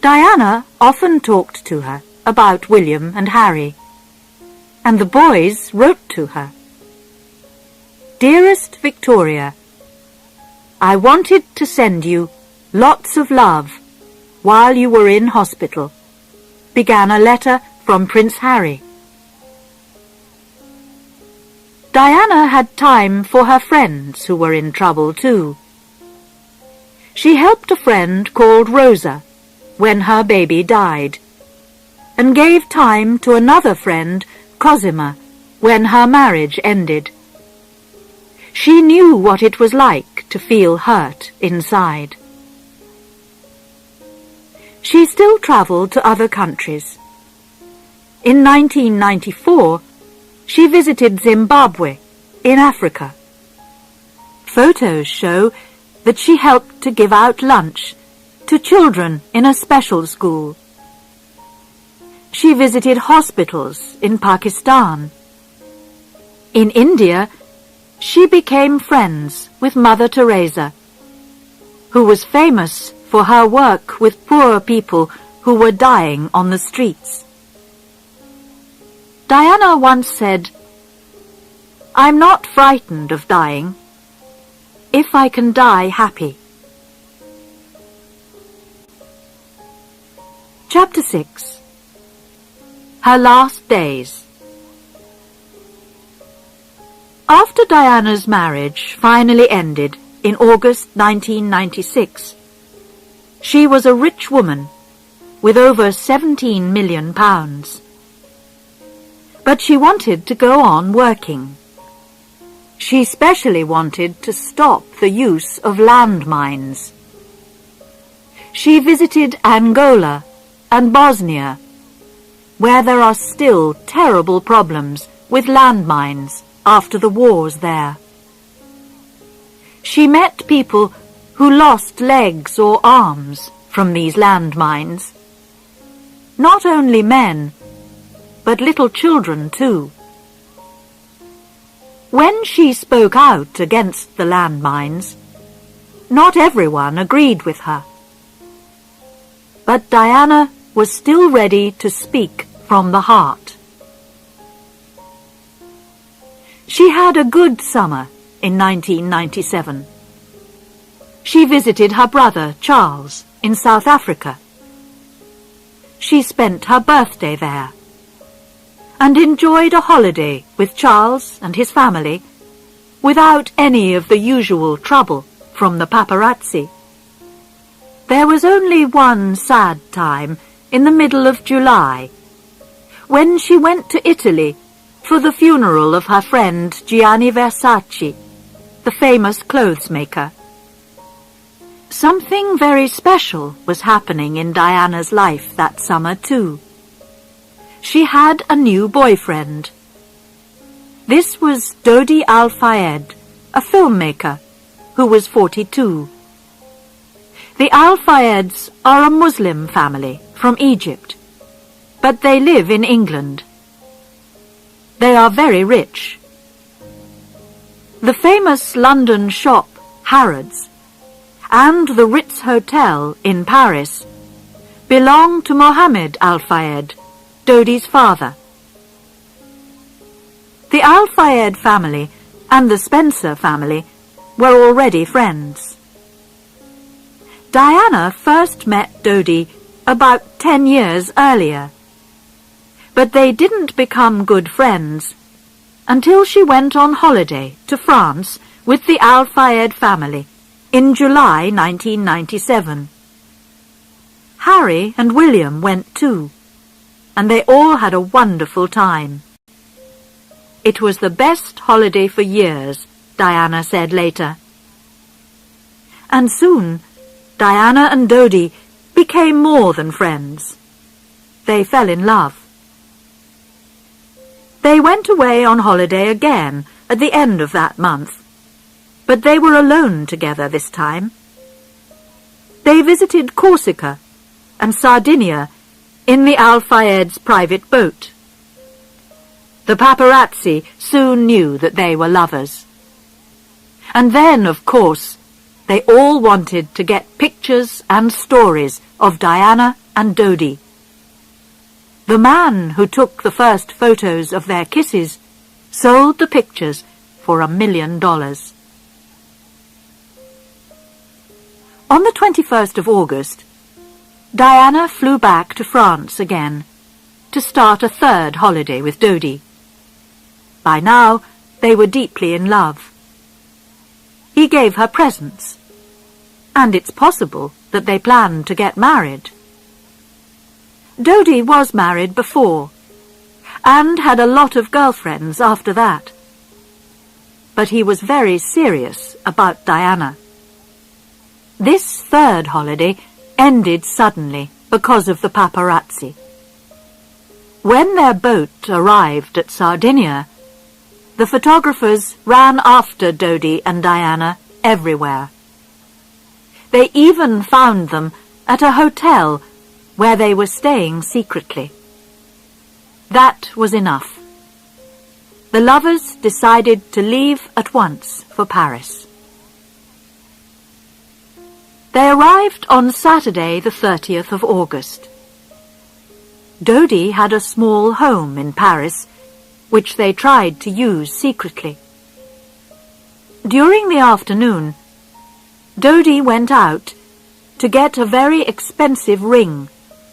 Diana often talked to her about William and Harry, and the boys wrote to her. "Dearest Victoria, I wanted to send you lots of love while you were in hospital," began a letter from Prince Harry. Diana had time for her friends who were in trouble too. She helped a friend called Rosa when her baby died, and gave time to another friend, Cosima, when her marriage ended. She knew what it was like to feel hurt inside. She still travelled to other countries. In 1994, she visited Zimbabwe in Africa. Photos show that she helped to give out lunch to children in a special school. She visited hospitals in Pakistan. In India, she became friends with Mother Teresa, who was famous for her work with poor people who were dying on the streets. Diana once said, "I'm not frightened of dying, if I can die happy." Chapter 6. Her Last Days. After Diana's marriage finally ended in August 1996, she was a rich woman with over £17 million. But she wanted to go on working. She especially wanted to stop the use of landmines. She visited Angola and Bosnia, where there are still terrible problems with landmines after the wars there. She met people who lost legs or arms from these landmines. Not only men, but little children too. When she spoke out against the landmines, not everyone agreed with her. But Diana was still ready to speak from the heart. She had a good summer in 1997. She visited her brother, Charles, in South Africa. She spent her birthday there and enjoyed a holiday with Charles and his family without any of the usual trouble from the paparazzi. There was only one sad time in the middle of July, when she went to Italy for the funeral of her friend Gianni Versace, the famous clothes maker. Something very special was happening in Diana's life that summer too. She had a new boyfriend. This was Dodi Al-Fayed, a filmmaker, who was 42. The Al-Fayeds are a Muslim family from Egypt, but they live in England. They are very rich. The famous London shop Harrods and the Ritz Hotel in Paris belong to Mohammed Al-Fayed, Dodi's father. The Al-Fayed family and the Spencer family were already friends. Diana first met Dodi about 10 years earlier, but they didn't become good friends until she went on holiday to France with the Al-Fayed family in July 1997. Harry and William went too, and they all had a wonderful time. It was the best holiday for years, Diana said later. And soon, Diana and Dodi became more than friends. They fell in love. They went away on holiday again at the end of that month, but they were alone together this time. They visited Corsica and Sardinia in the Al-Fayed's private boat. The paparazzi soon knew that they were lovers. And then, of course, they all wanted to get pictures and stories of Diana and Dodi. The man who took the first photos of their kisses sold the pictures for $1 million. On the 21st of August, Diana flew back to France again to start a third holiday with Dodi. By now, they were deeply in love. He gave her presents, and it's possible that they planned to get married. Dodi was married before, and had a lot of girlfriends after that. But he was very serious about Diana. This third holiday ended suddenly because of the paparazzi. When their boat arrived at Sardinia, the photographers ran after Dodi and Diana everywhere. They even found them at a hotel where they were staying secretly. That was enough. The lovers decided to leave at once for Paris. They arrived on Saturday the 30th of August. Dodi had a small home in Paris, which they tried to use secretly. During the afternoon, Dodi went out to get a very expensive ring,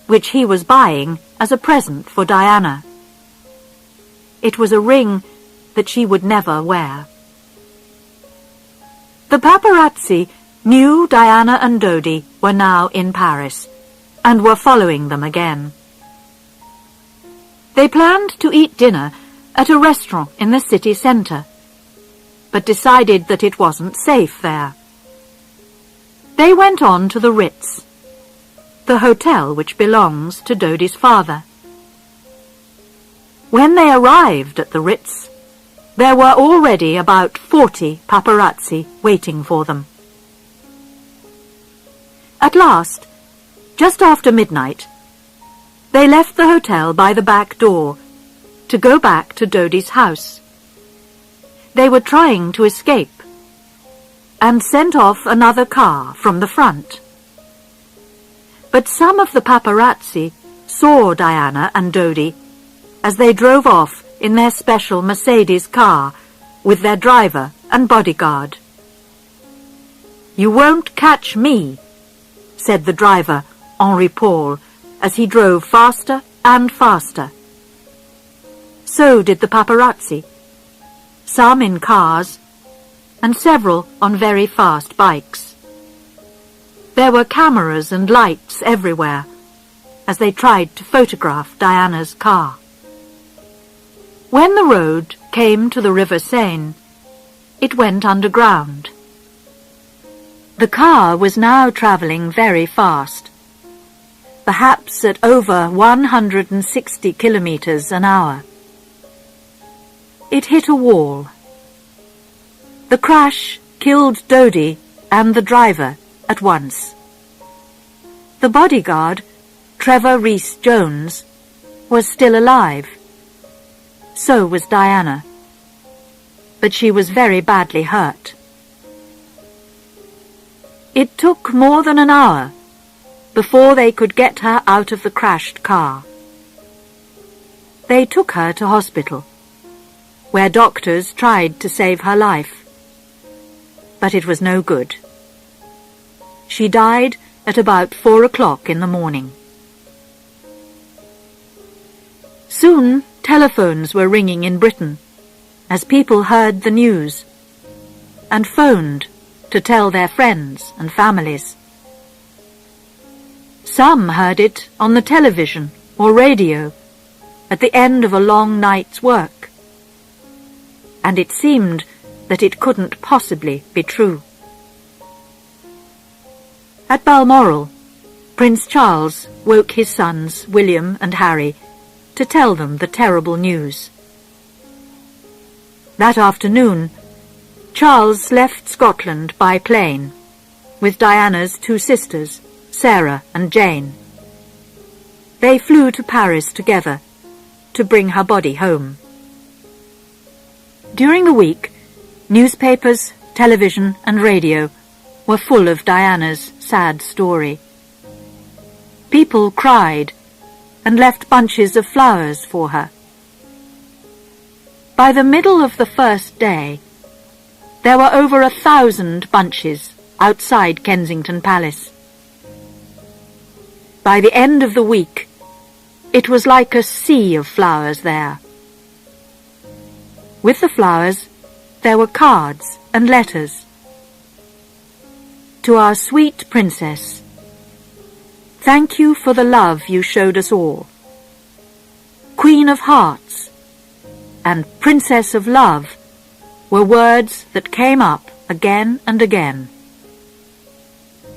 which he was buying as a present for Diana. It was a ring that she would never wear. The paparazzi knew Diana and Dodi were now in Paris and were following them again. They planned to eat dinner at a restaurant in the city centre, but decided that it wasn't safe there. They went on to the Ritz, the hotel which belongs to Dodi's father. When they arrived at the Ritz, there were already about 40 paparazzi waiting for them. At last, just after midnight, they left the hotel by the back door to go back to Dodi's house. They were trying to escape and sent off another car from the front. But some of the paparazzi saw Diana and Dodi as they drove off in their special Mercedes car with their driver and bodyguard. "You won't catch me," said the driver, Henri Paul, as he drove faster and faster. So did the paparazzi, some in cars and several on very fast bikes. There were cameras and lights everywhere as they tried to photograph Diana's car. When the road came to the River Seine, it went underground. The car was now travelling very fast, perhaps at over 160 kilometers an hour. It hit a wall. The crash killed Dodi and the driver at once. The bodyguard, Trevor Rees-Jones, was still alive. So was Diana, but she was very badly hurt. It took more than an hour before they could get her out of the crashed car. They took her to hospital, where doctors tried to save her life. But it was no good. She died at about 4 o'clock in the morning. Soon telephones were ringing in Britain as people heard the news and phoned to tell their friends and families. Some heard it on the television or radio at the end of a long night's work, and it seemed that it couldn't possibly be true. At Balmoral, Prince Charles woke his sons William and Harry to tell them the terrible news. That afternoon, Charles left Scotland by plane with Diana's 2 sisters, Sarah and Jane. They flew to Paris together to bring her body home. During the week, newspapers, television and radio were full of Diana's sad story. People cried and left bunches of flowers for her. By the middle of the first day, there were over 1,000 bunches outside Kensington Palace. By the end of the week, it was like a sea of flowers there. With the flowers, there were cards and letters. To our sweet princess, thank you for the love you showed us all. Queen of Hearts and Princess of Love were words that came up again and again.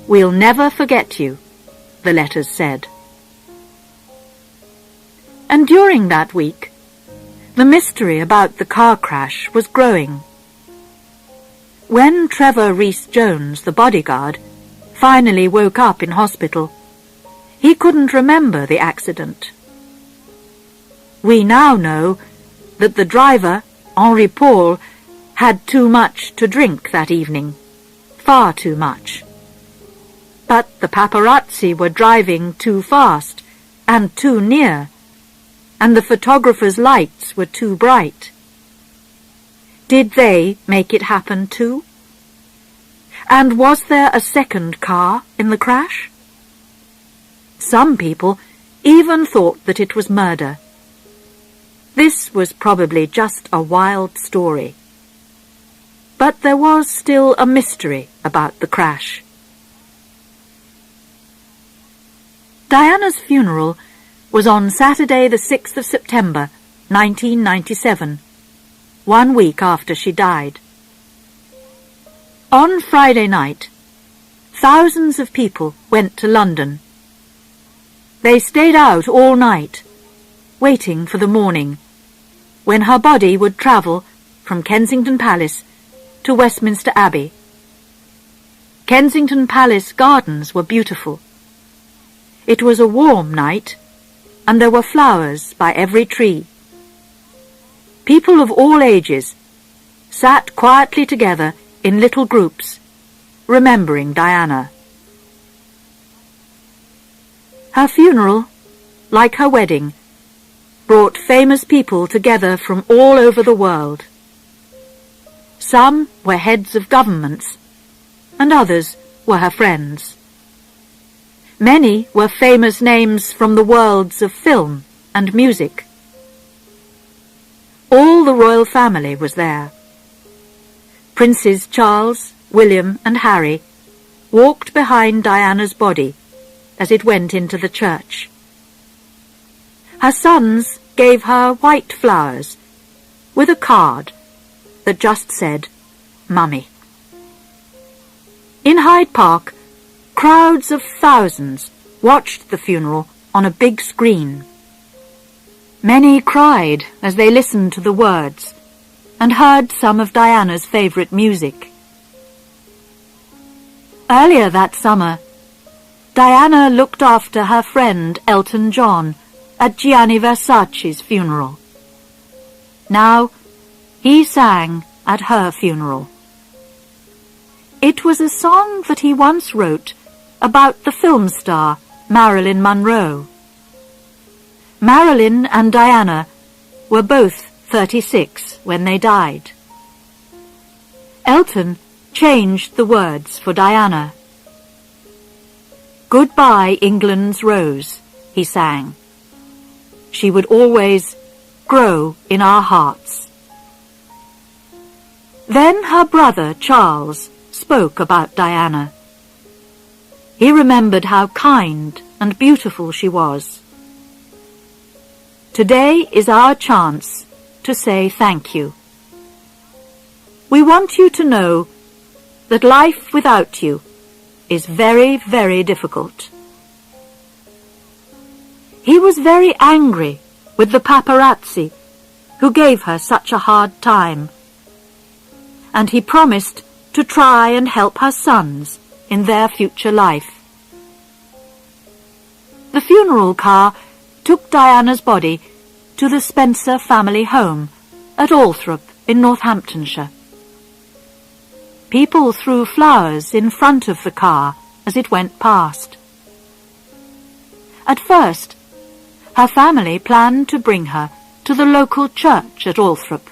We'll never forget you, the letters said. And during that week, the mystery about the car crash was growing. When Trevor Rees-Jones, the bodyguard, finally woke up in hospital, he couldn't remember the accident. We now know that the driver, Henri Paul, had too much to drink that evening, far too much. But the paparazzi were driving too fast and too near, and the photographer's lights were too bright. Did they make it happen too? And was there a second car in the crash? Some people even thought that it was murder. This was probably just a wild story. But there was still a mystery about the crash. Diana's funeral was on Saturday the 6th of September, 1997, 1 week after she died. On Friday night, thousands of people went to London. They stayed out all night, waiting for the morning, when her body would travel from Kensington Palace to Westminster Abbey. Kensington Palace gardens were beautiful. It was a warm night, and there were flowers by every tree. People of all ages sat quietly together in little groups, remembering Diana. Her funeral, like her wedding, brought famous people together from all over the world. Some were heads of governments, and others were her friends. Many were famous names from the worlds of film and music. All the royal family was there. Princes Charles, William and Harry walked behind Diana's body as it went into the church. Her sons gave her white flowers with a card that just said, Mummy. In Hyde Park, crowds of thousands watched the funeral on a big screen. Many cried as they listened to the words and heard some of Diana's favourite music. Earlier that summer, Diana looked after her friend Elton John at Gianni Versace's funeral. Now, he sang at her funeral. It was a song that he once wrote about the film star Marilyn Monroe. Marilyn and Diana were both 36 when they died. Elton changed the words for Diana. Goodbye, England's rose, he sang. She would always grow in our hearts. Then her brother Charles spoke about Diana. He remembered how kind and beautiful she was. Today is our chance to say thank you. We want you to know that life without you is very, very difficult. He was very angry with the paparazzi who gave her such a hard time, and he promised to try and help her sons in their future life. The funeral car took Diana's body to the Spencer family home at Althorp in Northamptonshire. People threw flowers in front of the car as it went past. At first, her family planned to bring her to the local church at Althorp,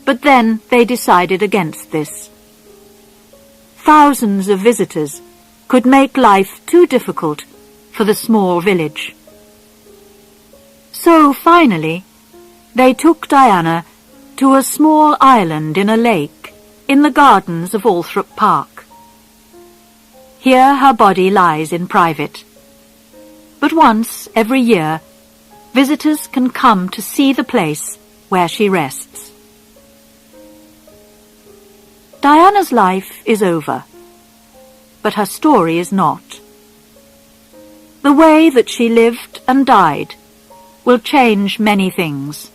but then they decided against this. Thousands of visitors could make life too difficult for the small village. So finally, they took Diana to a small island in a lake in the gardens of Althorp Park. Here her body lies in private, but once every year, visitors can come to see the place where she rests. Diana's life is over, but her story is not. The way that she lived and died will change many things.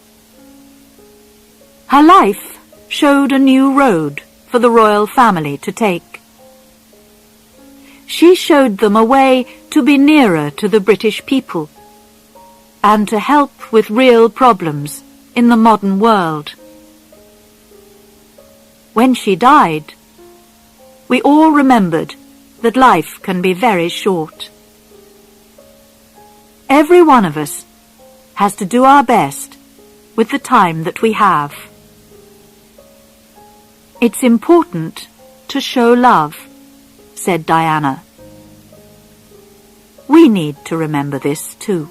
Her life showed a new road for the royal family to take. She showed them a way to be nearer to the British people and to help with real problems in the modern world. When she died, we all remembered that life can be very short. Every one of us has to do our best with the time that we have. It's important to show love, said Diana. We need to remember this too.